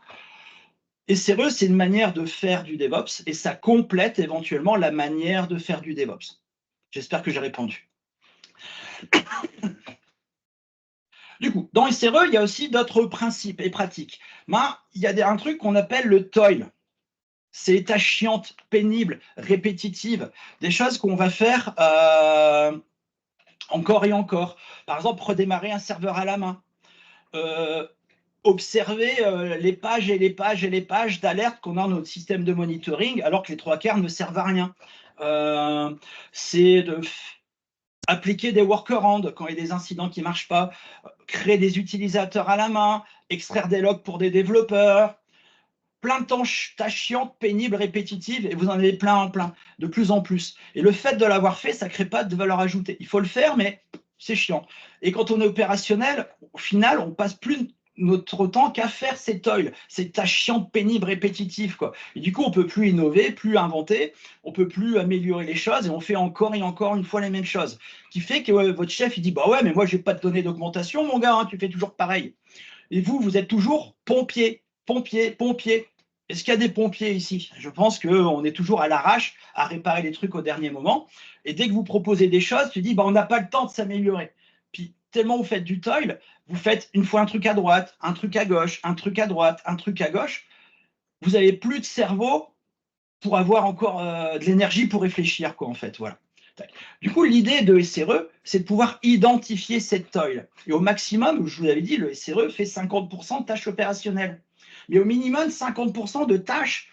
SRE, c'est une manière de faire du DevOps et ça complète éventuellement la manière de faire du DevOps. J'espère que j'ai répondu. Du coup, dans SRE, il y a aussi d'autres principes et pratiques. Il y a un truc qu'on appelle le toil. C'est les tâches chiantes, pénibles, répétitives, des choses qu'on va faire encore et encore. Par exemple, redémarrer un serveur à la main. Observer les pages et les pages et les pages d'alerte qu'on a dans notre système de monitoring, alors que les trois quarts ne servent à rien. C'est de appliquer des workarounds quand il y a des incidents qui ne marchent pas, créer des utilisateurs à la main, extraire des logs pour des développeurs, plein de tâches chiantes, pénibles, répétitives, et vous en avez plein, de plus en plus. Et le fait de l'avoir fait, ça ne crée pas de valeur ajoutée. Il faut le faire, mais c'est chiant. Et quand on est opérationnel, au final, on passe plus notre temps qu'à faire ces toils, ces tâches chiantes, pénibles, répétitives, quoi. Et du coup, on peut plus innover, plus inventer, on peut plus améliorer les choses, et on fait encore et encore une fois les mêmes choses. Qui fait que votre chef, il dit, bah ouais, mais moi, je vais pas te donner d'augmentation, mon gars, hein, tu fais toujours pareil. Et vous êtes toujours pompier, pompier, pompier. Est-ce qu'il y a des pompiers ici? Je pense qu'on est toujours à l'arrache à réparer les trucs au dernier moment. Et dès que vous proposez des choses, tu dis, on n'a pas le temps de s'améliorer. Puis tellement vous faites du toil, vous faites une fois un truc à droite, un truc à gauche, un truc à droite, un truc à gauche. Vous n'avez plus de cerveau pour avoir encore de l'énergie pour réfléchir, quoi, en fait. Voilà. Du coup, l'idée de SRE, c'est de pouvoir identifier cette toile. Et au maximum, je vous avais dit, le SRE fait 50% de tâches opérationnelles. Mais au minimum, 50% de tâches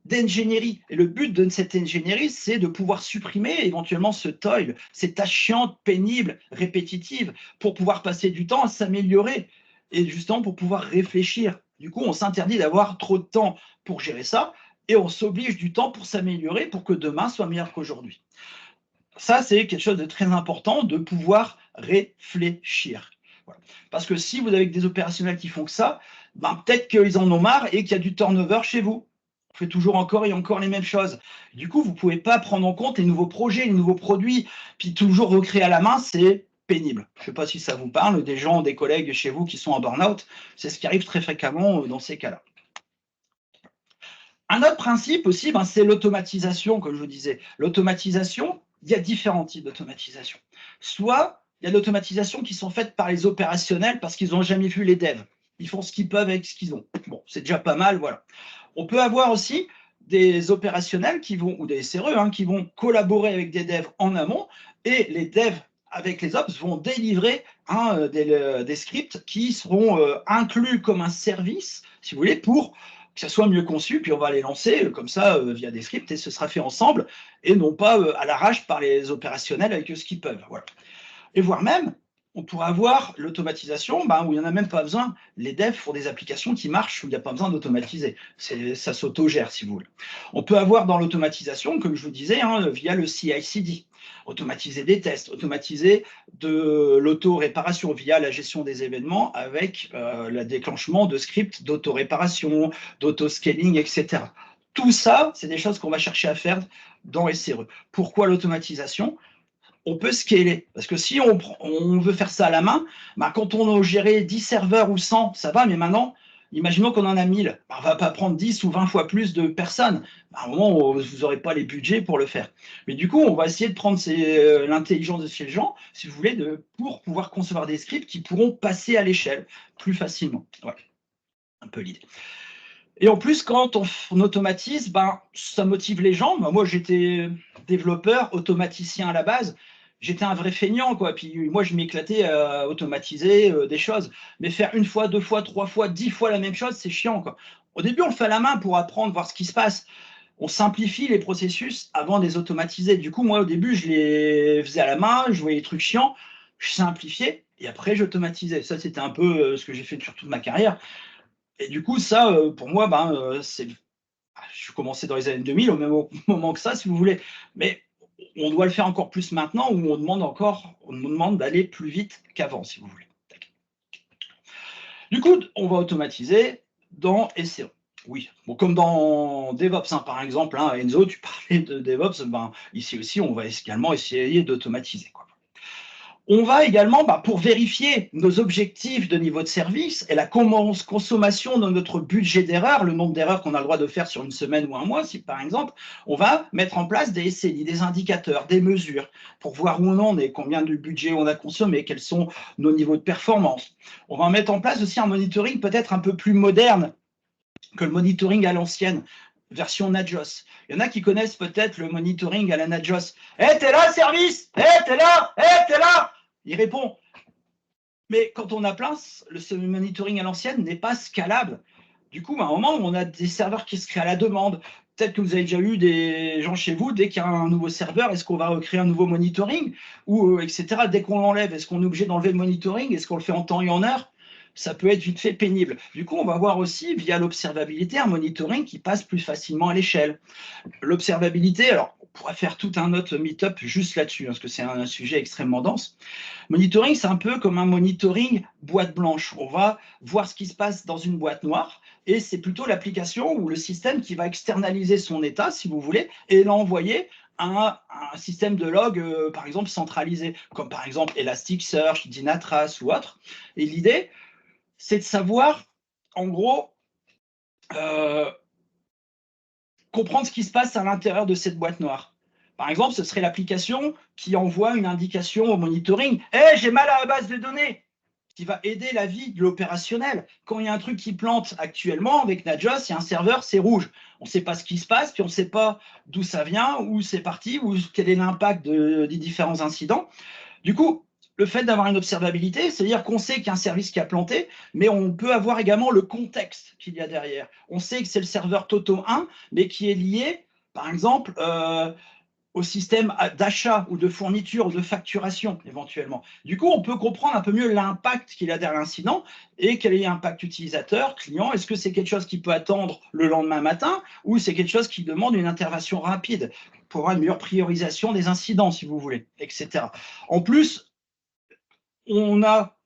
d'ingénierie. Et le but de cette ingénierie, c'est de pouvoir supprimer éventuellement ce toil, ces tâches chiantes, pénibles, répétitives, pour pouvoir passer du temps à s'améliorer et justement pour pouvoir réfléchir. Du coup, on s'interdit d'avoir trop de temps pour gérer ça et on s'oblige du temps pour s'améliorer pour que demain soit meilleur qu'aujourd'hui. Ça, c'est quelque chose de très important, de pouvoir réfléchir. Voilà. Parce que si vous avez des opérationnels qui font que ça, peut-être qu'ils en ont marre et qu'il y a du turnover chez vous. On fait toujours encore et encore les mêmes choses. Du coup, vous ne pouvez pas prendre en compte les nouveaux projets, les nouveaux produits, puis toujours recréer à la main, c'est pénible. Je ne sais pas si ça vous parle, des gens, des collègues chez vous qui sont en burn-out, c'est ce qui arrive très fréquemment dans ces cas-là. Un autre principe aussi, ben, c'est l'automatisation, comme je vous disais. L'automatisation, il y a différents types d'automatisation. Soit il y a de l'automatisation qui sont faites par les opérationnels parce qu'ils n'ont jamais vu les devs. Ils font ce qu'ils peuvent avec ce qu'ils ont. Bon, c'est déjà pas mal, voilà. On peut avoir aussi des opérationnels qui vont, ou des SRE, hein, qui vont collaborer avec des devs en amont, et les devs avec les ops vont délivrer des scripts qui seront inclus comme un service, si vous voulez, pour que ça soit mieux conçu, puis on va les lancer comme ça via des scripts, et ce sera fait ensemble, et non pas à l'arrache par les opérationnels avec ce qu'ils peuvent. Voilà. Et voire même, on pourrait avoir l'automatisation où il n'y en a même pas besoin. Les devs font des applications qui marchent où il n'y a pas besoin d'automatiser. Ça s'autogère, si vous voulez. On peut avoir dans l'automatisation, comme je vous disais, via le CI/CD, automatiser des tests, automatiser de l'auto-réparation via la gestion des événements avec le déclenchement de scripts d'auto-réparation, d'auto-scaling, etc. Tout ça, c'est des choses qu'on va chercher à faire dans SRE. Pourquoi l'automatisation ? On peut scaler. Parce que si on veut faire ça à la main, quand on a géré 10 serveurs ou 100, ça va, mais maintenant, imaginons qu'on en a 1000. On ne va pas prendre 10 ou 20 fois plus de personnes. À un moment, vous n'aurez pas les budgets pour le faire. Mais du coup, on va essayer de prendre l'intelligence de ces gens, si vous voulez, pour pouvoir concevoir des scripts qui pourront passer à l'échelle plus facilement. Voilà, un peu l'idée. Et en plus, quand on automatise, ça motive les gens. Moi, j'étais développeur, automaticien à la base. J'étais un vrai feignant, quoi. Puis moi, je m'éclatais à automatiser des choses. Mais faire une fois, deux fois, trois fois, 10 fois la même chose, c'est chiant, quoi. Au début, on le fait à la main pour apprendre, voir ce qui se passe. On simplifie les processus avant de les automatiser. Du coup, moi, au début, je les faisais à la main, je voyais les trucs chiants, je simplifiais, et après, j'automatisais. Ça, c'était un peu ce que j'ai fait sur toute ma carrière. Et du coup, ça, pour moi, je commençais dans les années 2000, au même moment que ça, si vous voulez. Mais on doit le faire encore plus maintenant, où on nous demande d'aller plus vite qu'avant, si vous voulez. Du coup, on va automatiser dans SRE. Oui, bon, comme dans DevOps, par exemple, Enzo, tu parlais de DevOps, ici aussi, on va également essayer d'automatiser, quoi. On va également, pour vérifier nos objectifs de niveau de service et la consommation de notre budget d'erreur, le nombre d'erreurs qu'on a le droit de faire sur une semaine ou un mois, si par exemple, on va mettre en place des SLI, des indicateurs, des mesures pour voir où on en est, combien de budget on a consommé, quels sont nos niveaux de performance. On va mettre en place aussi un monitoring peut-être un peu plus moderne que le monitoring à l'ancienne, version Nagios. Il y en a qui connaissent peut-être le monitoring à la Nagios. « Hé, t'es là, service ? Hé, t'es là ? Hé, t'es là ?» Il répond. Mais quand on a plein, le monitoring à l'ancienne n'est pas scalable. Du coup, à un moment, on a des serveurs qui se créent à la demande. Peut-être que vous avez déjà eu des gens chez vous, dès qu'il y a un nouveau serveur, est-ce qu'on va recréer un nouveau monitoring ou etc. Dès qu'on l'enlève, est-ce qu'on est obligé d'enlever le monitoring? Est-ce qu'on le fait en temps et en heure? Ça peut être vite fait pénible. Du coup, on va voir aussi, via l'observabilité, un monitoring qui passe plus facilement à l'échelle. L'observabilité, alors, on pourrait faire tout un autre meet-up juste là-dessus, parce que c'est un sujet extrêmement dense. Monitoring, c'est un peu comme un monitoring boîte blanche. On va voir ce qui se passe dans une boîte noire, et c'est plutôt l'application ou le système qui va externaliser son état, si vous voulez, et l'envoyer à un système de log, par exemple, centralisé, comme par exemple Elasticsearch, Dynatrace ou autre. Et l'idée, c'est de savoir, en gros, comprendre ce qui se passe à l'intérieur de cette boîte noire. Par exemple, ce serait l'application qui envoie une indication au monitoring. « Hey, j'ai mal à la base de données !» qui va aider la vie de l'opérationnel. Quand il y a un truc qui plante actuellement, avec Nagios, il y a un serveur, c'est rouge. On ne sait pas ce qui se passe, puis on ne sait pas d'où ça vient, où c'est parti, ou quel est l'impact des différents incidents. Du coup, le fait d'avoir une observabilité, c'est-à-dire qu'on sait qu'il y a un service qui a planté, mais on peut avoir également le contexte qu'il y a derrière. On sait que c'est le serveur Toto 1, mais qui est lié, par exemple, au système d'achat ou de fourniture ou de facturation, éventuellement. Du coup, on peut comprendre un peu mieux l'impact qu'il y a derrière l'incident et quel est l'impact utilisateur, client. Est-ce que c'est quelque chose qui peut attendre le lendemain matin ou c'est quelque chose qui demande une intervention rapide pour avoir une meilleure priorisation des incidents, si vous voulez, etc. En plus, on a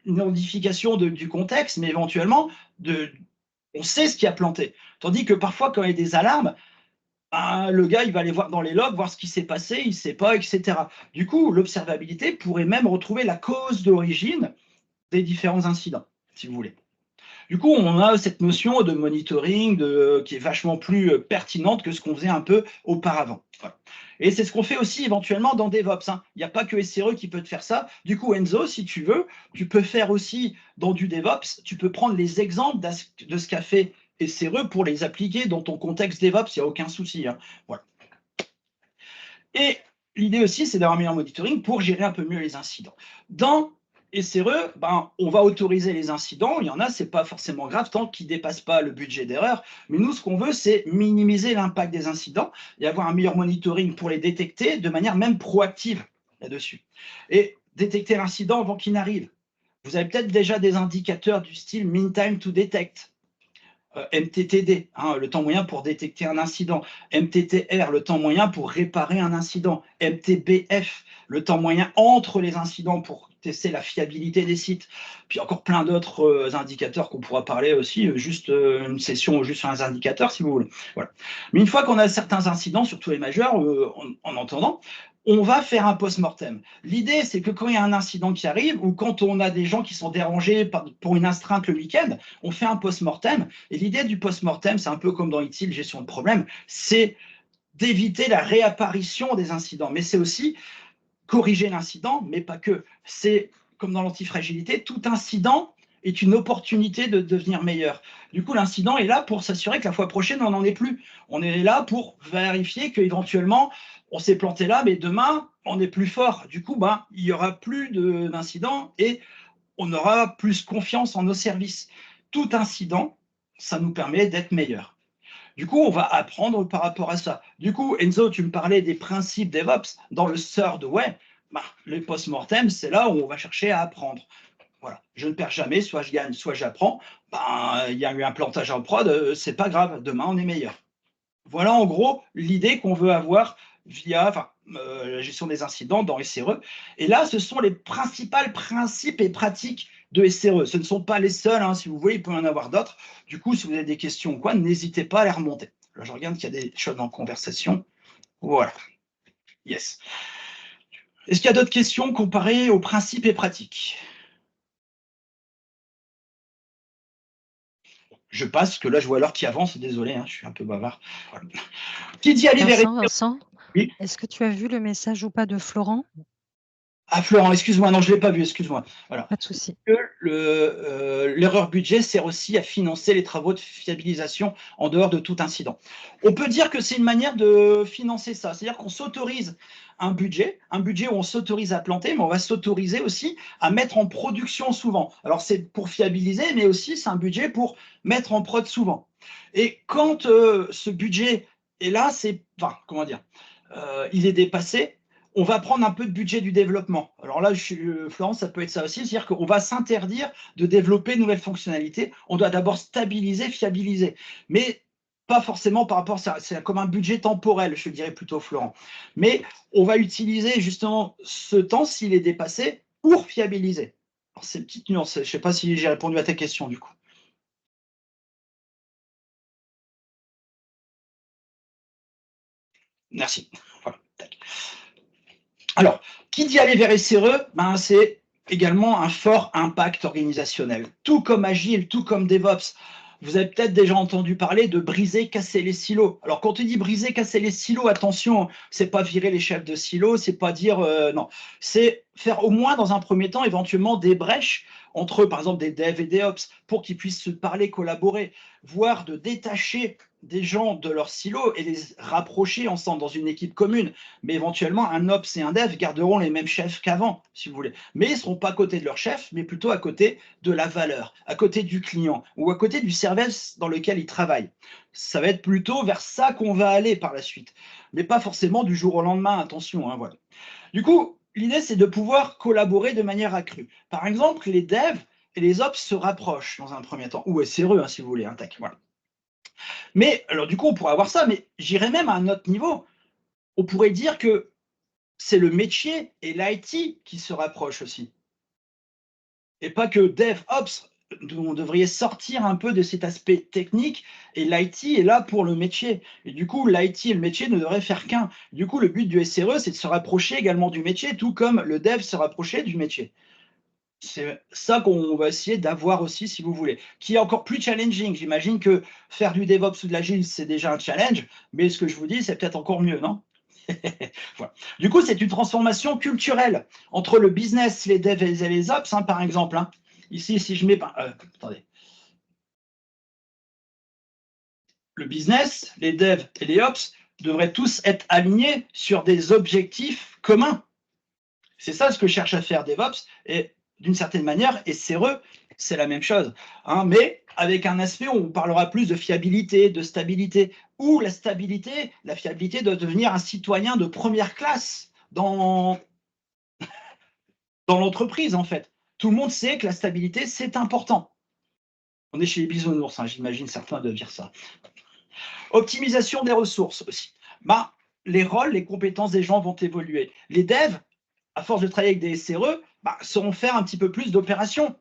une modification du contexte, mais éventuellement, on sait ce qui a planté. Tandis que parfois, quand il y a des alarmes, le gars, il va aller voir dans les logs, voir ce qui s'est passé, il ne sait pas, etc. Du coup, l'observabilité pourrait même retrouver la cause d'origine des différents incidents, si vous voulez. Du coup, on a cette notion de monitoring qui est vachement plus pertinente que ce qu'on faisait un peu auparavant. Voilà. Et c'est ce qu'on fait aussi éventuellement dans DevOps, hein. Il n'y a pas que SRE qui peut te faire ça. Du coup, Enzo, si tu veux, tu peux faire aussi dans du DevOps, tu peux prendre les exemples de ce qu'a fait SRE pour les appliquer dans ton contexte DevOps, il n'y a aucun souci, hein. Voilà. Et l'idée aussi, c'est d'avoir un meilleur monitoring pour gérer un peu mieux les incidents. Dans SRE, on va autoriser les incidents. Il y en a, ce n'est pas forcément grave tant qu'ils ne dépassent pas le budget d'erreur. Mais nous, ce qu'on veut, c'est minimiser l'impact des incidents et avoir un meilleur monitoring pour les détecter de manière même proactive là-dessus. Et détecter l'incident avant qu'il n'arrive. Vous avez peut-être déjà des indicateurs du style Mean Time to Detect. MTTD, hein, le temps moyen pour détecter un incident. MTTR, le temps moyen pour réparer un incident. MTBF, le temps moyen entre les incidents pour tester la fiabilité des sites. Puis encore plein d'autres indicateurs qu'on pourra parler aussi, juste une session juste sur les indicateurs si vous voulez. Voilà. Mais une fois qu'on a certains incidents, surtout les majeurs, en entendant, on va faire un post-mortem. L'idée, c'est que quand il y a un incident qui arrive ou quand on a des gens qui sont dérangés pour une astreinte le week-end, on fait un post-mortem. Et l'idée du post-mortem, c'est un peu comme dans ITIL, gestion de problème, c'est d'éviter la réapparition des incidents. Mais c'est aussi corriger l'incident, mais pas que. C'est comme dans l'antifragilité, tout incident est une opportunité de devenir meilleur. Du coup, l'incident est là pour s'assurer que la fois prochaine, on n'en est plus. On est là pour vérifier qu'éventuellement, on s'est planté là, mais demain, on est plus fort. Du coup, il n'y aura plus d'incidents et on aura plus confiance en nos services. Tout incident, ça nous permet d'être meilleurs. Du coup, on va apprendre par rapport à ça. Du coup, Enzo, tu me parlais des principes DevOps. Dans le third way, les post-mortem, c'est là où on va chercher à apprendre. Voilà. Je ne perds jamais, soit je gagne, soit j'apprends. Il y a eu un plantage en prod, c'est pas grave, demain on est meilleur. Voilà en gros l'idée qu'on veut avoir via la gestion des incidents dans SRE. Et là, ce sont les principaux principes et pratiques de SRE. Ce ne sont pas les seuls, hein, si vous voulez, il peut y en avoir d'autres. Du coup, si vous avez des questions ou quoi, n'hésitez pas à les remonter. Là, je regarde qu'il y a des choses en conversation. Voilà. Yes. Est-ce qu'il y a d'autres questions comparées aux principes et pratiques? Je passe, que là, je vois l'heure qui avance. Désolé, hein, je suis un peu bavard. Voilà. Qui dit aller vers... Vincent, oui. Est-ce que tu as vu le message ou pas de Florent? Ah, Florent, excuse-moi, non, je ne l'ai pas vu, excuse-moi. Voilà. Pas de souci. L'erreur budget sert aussi à financer les travaux de fiabilisation en dehors de tout incident. On peut dire que c'est une manière de financer ça, c'est-à-dire qu'on s'autorise un budget où on s'autorise à planter, mais on va s'autoriser aussi à mettre en production souvent. Alors c'est pour fiabiliser, mais aussi c'est un budget pour mettre en prod souvent. Et quand ce budget est là, c'est, comment dire, il est dépassé, on va prendre un peu de budget du développement. Alors là, Florence, ça peut être ça aussi, c'est-à-dire qu'on va s'interdire de développer de nouvelles fonctionnalités. On doit d'abord stabiliser, fiabiliser. Mais pas forcément par rapport, c'est comme un budget temporel, je dirais plutôt, Florent. Mais on va utiliser justement ce temps, s'il est dépassé, pour fiabiliser. C'est une petite nuance. Je ne sais pas si j'ai répondu à ta question, du coup. Merci. Voilà. Alors, qui dit aller vers SRE, c'est également un fort impact organisationnel. Tout comme Agile, tout comme DevOps, vous avez peut-être déjà entendu parler de briser, casser les silos. Alors, quand on dit briser, casser les silos, attention, c'est pas virer les chefs de silos, c'est pas dire non, c'est faire au moins dans un premier temps éventuellement des brèches entre, par exemple, des devs et des ops pour qu'ils puissent se parler, collaborer, voire de détacher des gens de leur silo et les rapprocher ensemble dans une équipe commune. Mais éventuellement, un ops et un dev garderont les mêmes chefs qu'avant, si vous voulez. Mais ils ne seront pas à côté de leur chef, mais plutôt à côté de la valeur, à côté du client ou à côté du service dans lequel ils travaillent. Ça va être plutôt vers ça qu'on va aller par la suite. Mais pas forcément du jour au lendemain, attention. Hein, voilà. Du coup, l'idée, c'est de pouvoir collaborer de manière accrue. Par exemple, les devs et les ops se rapprochent dans un premier temps, ou SRE, hein, si vous voulez. Hein, tac, voilà. Mais, alors du coup, on pourrait avoir ça, mais j'irais même à un autre niveau. On pourrait dire que c'est le métier et l'IT qui se rapprochent aussi. Et pas que DevOps, on devrait sortir un peu de cet aspect technique, et l'IT est là pour le métier. Et du coup, l'IT et le métier ne devraient faire qu'un. Du coup, le but du SRE, c'est de se rapprocher également du métier, tout comme le dev se rapprochait du métier. C'est ça qu'on va essayer d'avoir aussi, si vous voulez, qui est encore plus challenging. J'imagine que faire du DevOps ou de l'Agile, c'est déjà un challenge, mais ce que je vous dis, c'est peut-être encore mieux, non? Voilà. Du coup, c'est une transformation culturelle entre le business, les devs et les ops, hein, par exemple. Hein. Ici, si je mets... attendez. Le business, les devs et les ops devraient tous être alignés sur des objectifs communs. C'est ça ce que cherche à faire DevOps, et d'une certaine manière, et SRE, c'est la même chose, hein, mais avec un aspect où on parlera plus de fiabilité, de stabilité, où la fiabilité doit devenir un citoyen de première classe dans l'entreprise, en fait. Tout le monde sait que la stabilité, c'est important. On est chez les bisounours, hein, j'imagine certains de dire ça. Optimisation des ressources aussi. Bah, les rôles, les compétences des gens vont évoluer. Les devs, à force de travailler avec des SRE, sauront faire un petit peu plus d'opérations.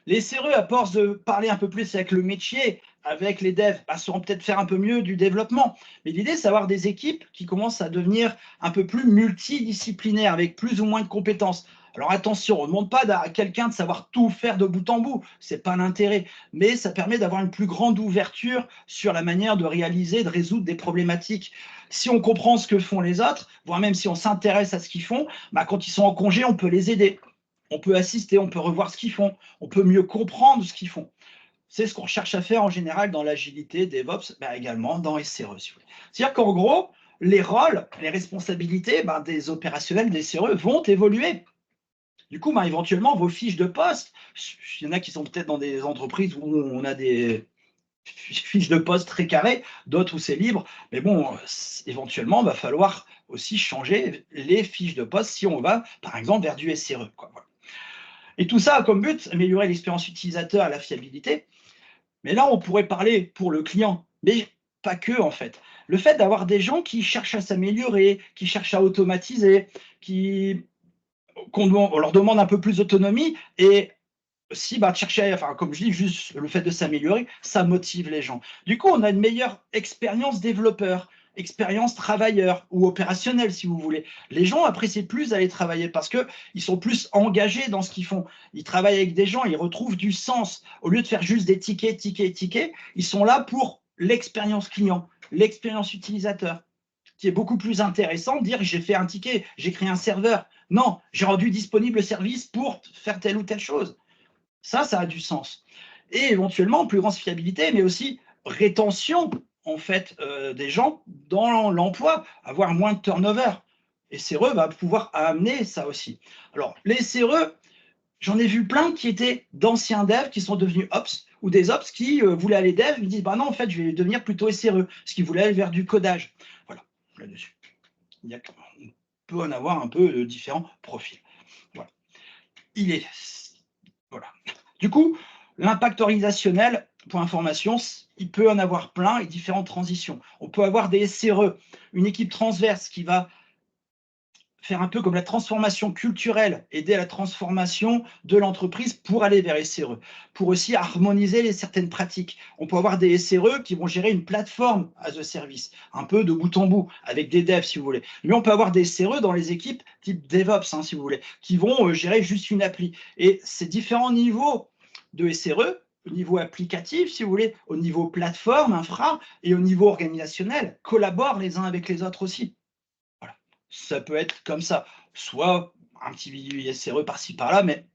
Les SRE, à force de parler un peu plus avec le métier, avec les devs, sauront peut-être faire un peu mieux du développement. Mais l'idée, c'est d'avoir des équipes qui commencent à devenir un peu plus multidisciplinaires, avec plus ou moins de compétences. Alors attention, on ne demande pas à quelqu'un de savoir tout faire de bout en bout, ce n'est pas l'intérêt, mais ça permet d'avoir une plus grande ouverture sur la manière de réaliser, de résoudre des problématiques. Si on comprend ce que font les autres, voire même si on s'intéresse à ce qu'ils font, quand ils sont en congé, on peut les aider. On peut assister, on peut revoir ce qu'ils font, on peut mieux comprendre ce qu'ils font. C'est ce qu'on cherche à faire en général dans l'agilité, DevOps, également dans SRE. Si c'est-à-dire qu'en gros, les rôles, les responsabilités des opérationnels des SRE vont évoluer. Du coup, éventuellement, vos fiches de poste, il y en a qui sont peut-être dans des entreprises où on a des fiches de poste très carrées, d'autres où c'est libre, mais bon, éventuellement, il va falloir aussi changer les fiches de poste si on va, par exemple, vers du SRE. Quoi. Voilà. Et tout ça a comme but améliorer l'expérience utilisateur et la fiabilité. Mais là, on pourrait parler pour le client, mais pas que en fait. Le fait d'avoir des gens qui cherchent à s'améliorer, qui cherchent à automatiser, on leur demande un peu plus d'autonomie et si de chercher, comme je dis, juste le fait de s'améliorer, ça motive les gens. Du coup, on a une meilleure expérience développeur, expérience travailleur ou opérationnelle, si vous voulez. Les gens apprécient plus d'aller travailler parce qu'ils sont plus engagés dans ce qu'ils font. Ils travaillent avec des gens, ils retrouvent du sens. Au lieu de faire juste des tickets, ils sont là pour l'expérience client, l'expérience utilisateur, qui est beaucoup plus intéressant de dire j'ai fait un ticket, j'ai créé un serveur. Non, j'ai rendu disponible le service pour faire telle ou telle chose. Ça a du sens. Et éventuellement, plus grande fiabilité, mais aussi rétention en fait des gens dans l'emploi, avoir moins de turnover. Et SRE va pouvoir amener ça aussi. Alors, les SRE, j'en ai vu plein qui étaient d'anciens devs qui sont devenus ops, ou des ops qui voulaient aller dev, ils disent non, en fait, je vais devenir plutôt SRE, parce qu'ils voulaient aller vers du codage. Voilà, là-dessus. On peut en avoir un peu de différents profils. Voilà. Voilà. Du coup, l'impact organisationnel, pour information, il peut en avoir plein et différentes transitions. On peut avoir des SRE, une équipe transverse qui va faire un peu comme la transformation culturelle, aider à la transformation de l'entreprise pour aller vers SRE, pour aussi harmoniser certaines pratiques. On peut avoir des SRE qui vont gérer une plateforme as a service, un peu de bout en bout, avec des devs si vous voulez. Mais on peut avoir des SRE dans les équipes type DevOps, si vous voulez, qui vont gérer juste une appli. Et ces différents niveaux de SRE, au niveau applicatif, si vous voulez, au niveau plateforme, infra, et au niveau organisationnel, collaborent les uns avec les autres aussi. Voilà. Ça peut être comme ça, soit un petit SRE par-ci par-là, mais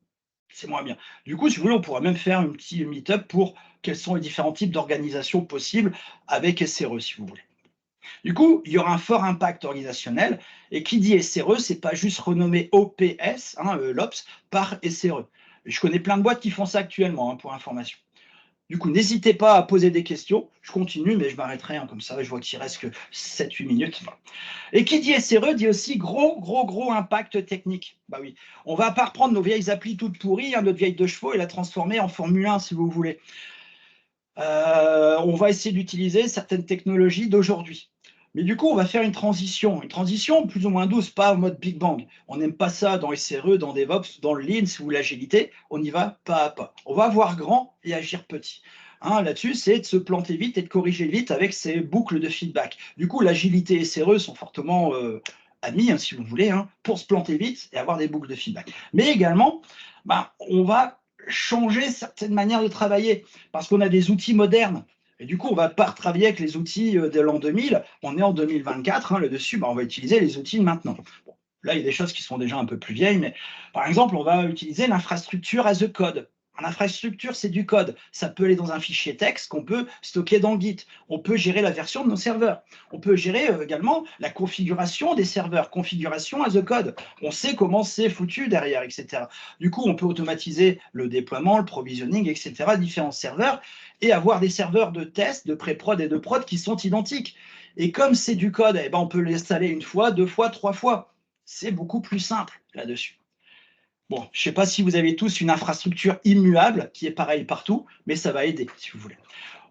c'est moins bien. Du coup, si vous voulez, on pourra même faire un petit meet-up pour quels sont les différents types d'organisations possibles avec SRE, si vous voulez. Du coup, il y aura un fort impact organisationnel, et qui dit SRE, c'est pas juste renommé OPS, l'OPS, par SRE. Je connais plein de boîtes qui font ça actuellement, pour information. Du coup, n'hésitez pas à poser des questions. Je continue, mais je m'arrêterai comme ça. Je vois qu'il reste que 7-8 minutes. Et qui dit SRE dit aussi gros impact technique. Bah oui, on va pas reprendre nos vieilles applis toutes pourries, notre vieille de chevaux, et la transformer en Formule 1, si vous voulez. On va essayer d'utiliser certaines technologies d'aujourd'hui. Mais du coup, on va faire une transition plus ou moins douce, pas en mode Big Bang. On n'aime pas ça dans SRE, dans DevOps, dans le Lean ou l'agilité. On y va pas à pas. On va voir grand et agir petit. Là-dessus, c'est de se planter vite et de corriger vite avec ces boucles de feedback. Du coup, l'agilité et SRE sont fortement amis, si vous voulez, pour se planter vite et avoir des boucles de feedback. Mais également, on va changer certaines manières de travailler parce qu'on a des outils modernes. Et du coup, on ne va pas retravailler avec les outils de l'an 2000. On est en 2024. Là-dessus, on va utiliser les outils de maintenant. Bon, là, il y a des choses qui sont déjà un peu plus vieilles, mais par exemple, on va utiliser l'infrastructure as a code. L'infrastructure, c'est du code. Ça peut aller dans un fichier texte qu'on peut stocker dans Git. On peut gérer la version de nos serveurs. On peut gérer également la configuration des serveurs, configuration as a code. On sait comment c'est foutu derrière, etc. Du coup, on peut automatiser le déploiement, le provisioning, etc., différents serveurs, et avoir des serveurs de test, de pré-prod et de prod qui sont identiques. Et comme c'est du code, on peut l'installer une fois, deux fois, trois fois. C'est beaucoup plus simple là-dessus. Bon, je ne sais pas si vous avez tous une infrastructure immuable qui est pareille partout, mais ça va aider si vous voulez.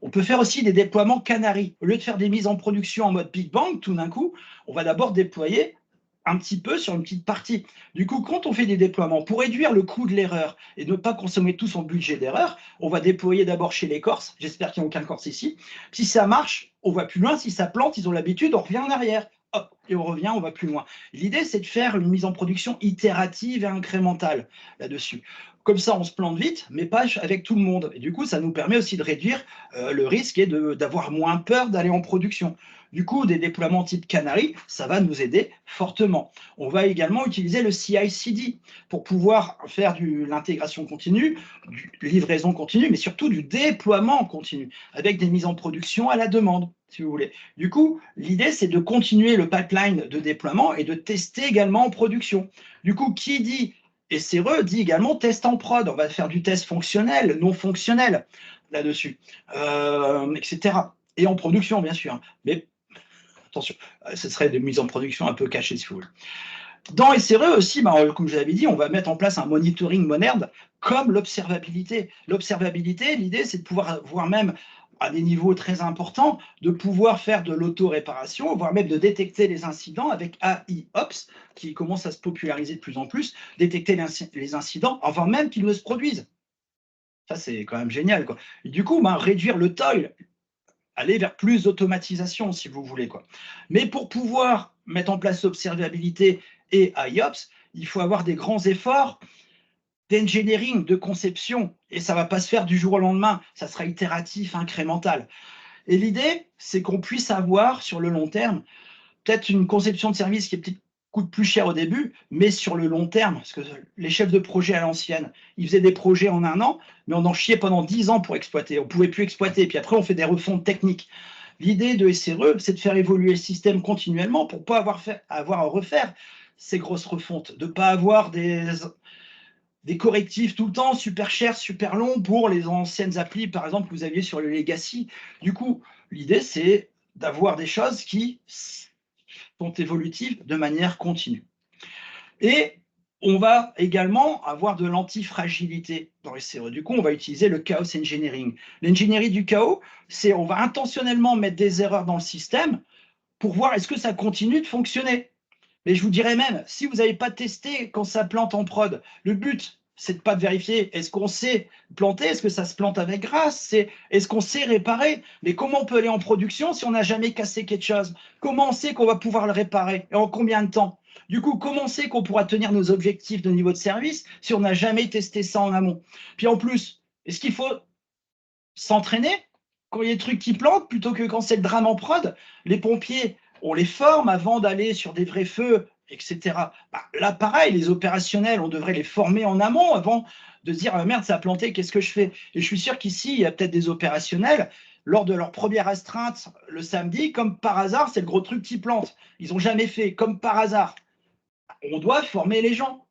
On peut faire aussi des déploiements Canary. Au lieu de faire des mises en production en mode Big Bang, tout d'un coup, on va d'abord déployer un petit peu sur une petite partie. Du coup, quand on fait des déploiements, pour réduire le coût de l'erreur et ne pas consommer tout son budget d'erreur, on va déployer d'abord chez les Corses. J'espère qu'il n'y a aucun Corse ici. Si ça marche, on va plus loin. Si ça plante, ils ont l'habitude, on revient en arrière. Hop, et on revient, on va plus loin. L'idée, c'est de faire une mise en production itérative et incrémentale là-dessus. Comme ça, on se plante vite, mais pas avec tout le monde. Et du coup, ça nous permet aussi de réduire le risque et d'avoir moins peur d'aller en production. Du coup, des déploiements type Canary, ça va nous aider fortement. On va également utiliser le CI/CD pour pouvoir faire de l'intégration continue, du livraison continue, mais surtout du déploiement continu, avec des mises en production à la demande, si vous voulez. Du coup, l'idée, c'est de continuer le pipeline de déploiement et de tester également en production. Du coup, qui dit SRE dit également test en prod. On va faire du test fonctionnel, non fonctionnel là-dessus, etc. Et en production, bien sûr. Mais attention, ce serait des mises en production un peu cachées, si vous voulez. Dans SRE aussi, comme je l'avais dit, on va mettre en place un monitoring moderne comme l'observabilité. L'observabilité, l'idée, c'est de pouvoir, voire même à des niveaux très importants, de pouvoir faire de l'auto-réparation, voire même de détecter les incidents avec AIOps, qui commence à se populariser de plus en plus, détecter les incidents avant même qu'ils ne se produisent. Ça, c'est quand même génial, quoi. Et du coup, réduire le toil, aller vers plus d'automatisation, si vous voulez, quoi. Mais pour pouvoir mettre en place l'observabilité et IOPS, il faut avoir des grands efforts d'engineering, de conception, et ça ne va pas se faire du jour au lendemain, ça sera itératif, incrémental. Et l'idée, c'est qu'on puisse avoir, sur le long terme, peut-être une conception de service qui peut-être coûte plus cher au début, mais sur le long terme, parce que les chefs de projet à l'ancienne, ils faisaient des projets en 1 an, mais on en chiait pendant 10 ans pour exploiter. On ne pouvait plus exploiter. Puis après, on fait des refontes techniques. L'idée de SRE, c'est de faire évoluer le système continuellement pour ne pas avoir à refaire ces grosses refontes, de ne pas avoir des correctifs tout le temps, super chers, super longs pour les anciennes applis, par exemple, que vous aviez sur le Legacy. Du coup, l'idée, c'est d'avoir des choses qui sont évolutives de manière continue. Et on va également avoir de l'antifragilité dans les SRE. Du coup, on va utiliser le chaos engineering. L'ingénierie du chaos, c'est on va intentionnellement mettre des erreurs dans le système pour voir est-ce que ça continue de fonctionner. Mais je vous dirais même, si vous n'avez pas testé quand ça plante en prod, le but, c'est de pas de vérifier est-ce qu'on sait planter, est-ce que ça se plante avec grâce, est-ce qu'on sait réparer. Mais comment on peut aller en production si on n'a jamais cassé quelque chose? Comment on sait qu'on va pouvoir le réparer et en combien de temps? Du coup, comment on sait qu'on pourra tenir nos objectifs de niveau de service si on n'a jamais testé ça en amont? Puis en plus, est-ce qu'il faut s'entraîner quand il y a des trucs qui plantent plutôt que quand c'est le drame en prod? Les pompiers, on les forme avant d'aller sur des vrais feux, etc. Là, pareil, les opérationnels, on devrait les former en amont avant de dire ah, merde, ça a planté, qu'est-ce que je fais? Et je suis sûr qu'ici, il y a peut-être des opérationnels, lors de leur première astreinte le samedi, comme par hasard, c'est le gros truc qui plante. Ils n'ont jamais fait, comme par hasard. On doit former les gens.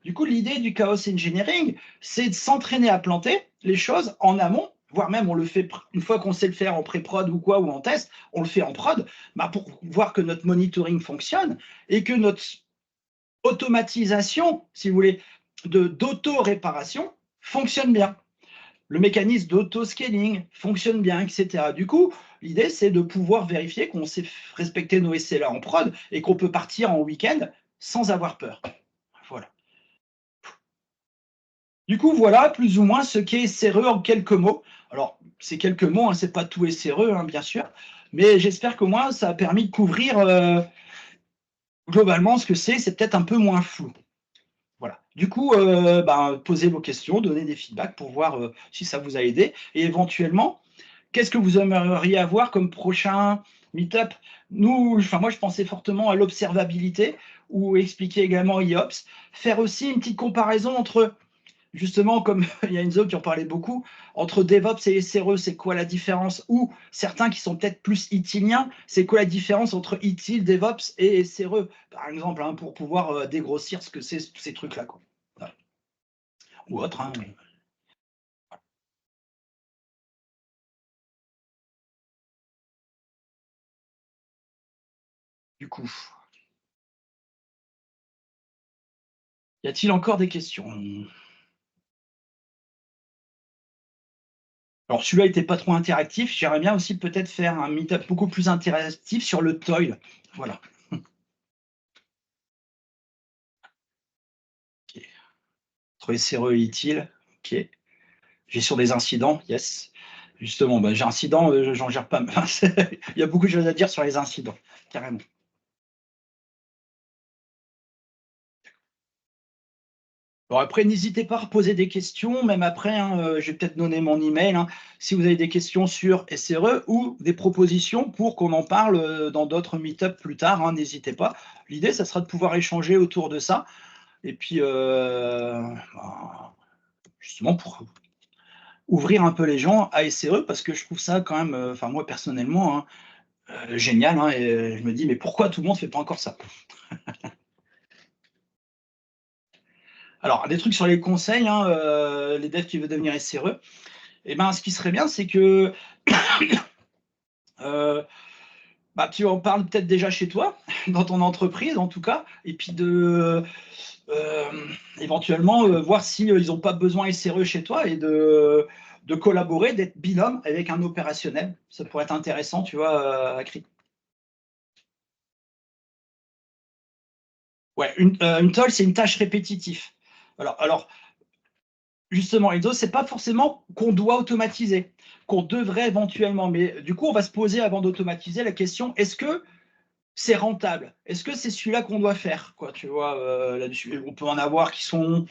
Du coup, l'idée du chaos engineering, c'est de s'entraîner à planter les choses en amont, voire même on le fait une fois qu'on sait le faire en pré-prod ou quoi, ou en test, on le fait en prod, pour voir que notre monitoring fonctionne et que notre automatisation, si vous voulez, d'auto-réparation fonctionne bien. Le mécanisme d'auto-scaling fonctionne bien, etc. Du coup, l'idée, c'est de pouvoir vérifier qu'on sait respecter nos SLA en prod et qu'on peut partir en week-end sans avoir peur. Voilà. Du coup, voilà plus ou moins ce qu'est SRE en quelques mots. Alors, ces quelques mots, ce n'est pas tout SRE, bien sûr, mais j'espère qu'au moins, ça a permis de couvrir globalement ce que c'est peut-être un peu moins flou. Voilà. Du coup, posez vos questions, donnez des feedbacks pour voir si ça vous a aidé. Et éventuellement, qu'est-ce que vous aimeriez avoir comme prochain meet-up? Moi, je pensais fortement à l'observabilité ou expliquer également IOPS. Faire aussi une petite comparaison entre, justement, comme il y a Enzo qui en parlait beaucoup, entre DevOps et SRE, c'est quoi la différence? Ou certains qui sont peut-être plus itiliens, c'est quoi la différence entre ITIL, DevOps et SRE, par exemple, hein, pour pouvoir dégrossir ce que c'est ces trucs-là, quoi. Voilà. Ou autre, hein. Du coup, y a-t-il encore des questions? Alors celui-là n'était pas trop interactif. J'aimerais bien aussi peut-être faire un meet-up beaucoup plus interactif sur le toil. Voilà. Ok. Entre SRE et ITIL. Ok. Gestion des incidents. Yes. Justement, j'ai incident, j'en gère pas. Il y a beaucoup de choses à dire sur les incidents. Carrément. Bon, après, n'hésitez pas à reposer des questions, même après, hein, je vais peut-être donner mon email, hein, si vous avez des questions sur SRE ou des propositions pour qu'on en parle dans d'autres meet-up plus tard, hein, n'hésitez pas. L'idée, ça sera de pouvoir échanger autour de ça. Et puis, justement, pour ouvrir un peu les gens à SRE, parce que je trouve ça quand même, moi personnellement, hein, génial. Hein, et je me dis, mais pourquoi tout le monde ne fait pas encore ça? Alors, des trucs sur les conseils, hein, les devs qui veulent devenir SRE, eh ben, ce qui serait bien, c'est que tu en parles peut-être déjà chez toi, dans ton entreprise en tout cas, et puis éventuellement voir si ils n'ont pas besoin SRE chez toi et de collaborer, d'être binôme avec un opérationnel. Ça pourrait être intéressant, tu vois, à CRI. Ouais, une toll, c'est une tâche répétitive. Alors justement, Enzo, c'est pas forcément qu'on doit automatiser, qu'on devrait éventuellement, mais du coup, on va se poser avant d'automatiser la question, est-ce que c'est rentable? Est-ce que c'est celui-là qu'on doit faire, quoi, tu vois, là-dessus? On peut en avoir qui sont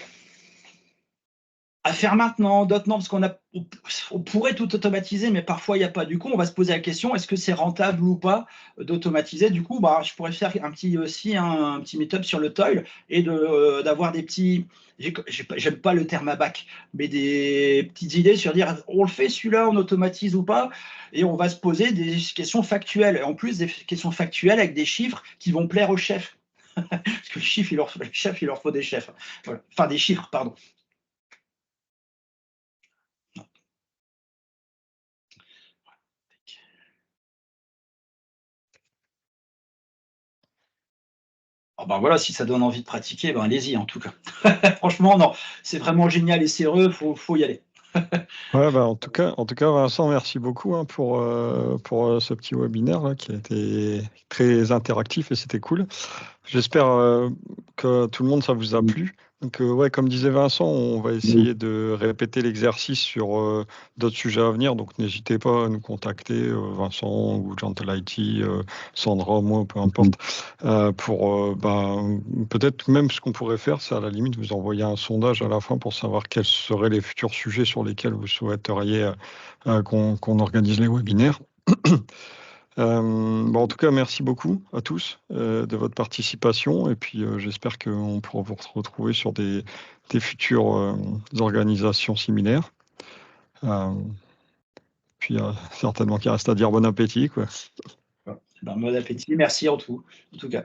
à faire maintenant, d'autres non, parce on pourrait tout automatiser, mais parfois il n'y a pas. Du coup, on va se poser la question, est-ce que c'est rentable ou pas d'automatiser? Du coup, je pourrais faire un petit meet-up sur le toil et d'avoir des petits, j'aime pas le terme à bac, mais des petites idées sur dire, on le fait celui-là, on automatise ou pas, et on va se poser des questions factuelles. Et en plus, des questions factuelles avec des chiffres qui vont plaire aux chefs. Parce que les chefs, il leur faut des chefs. Voilà. Enfin, des chiffres, pardon. Oh voilà, si ça donne envie de pratiquer, allez-y en tout cas. Franchement, non, c'est vraiment génial et sérieux, faut y aller. Ouais, en tout cas, Vincent, merci beaucoup hein, pour ce petit webinaire là, qui a été très interactif et c'était cool. J'espère que tout le monde, ça vous a plu. Donc, comme disait Vincent, on va essayer de répéter l'exercice sur d'autres sujets à venir. Donc, n'hésitez pas à nous contacter, Vincent ou Gentle IT, Sandra, moi, peu importe, pour peut-être même ce qu'on pourrait faire, c'est à la limite vous envoyer un sondage à la fin pour savoir quels seraient les futurs sujets sur lesquels vous souhaiteriez qu'on organise les webinaires. En tout cas, merci beaucoup à tous de votre participation et puis j'espère qu'on pourra vous retrouver sur des futures organisations similaires. Puis certainement qu'il reste à dire bon appétit, quoi. Bon appétit, merci en tout cas.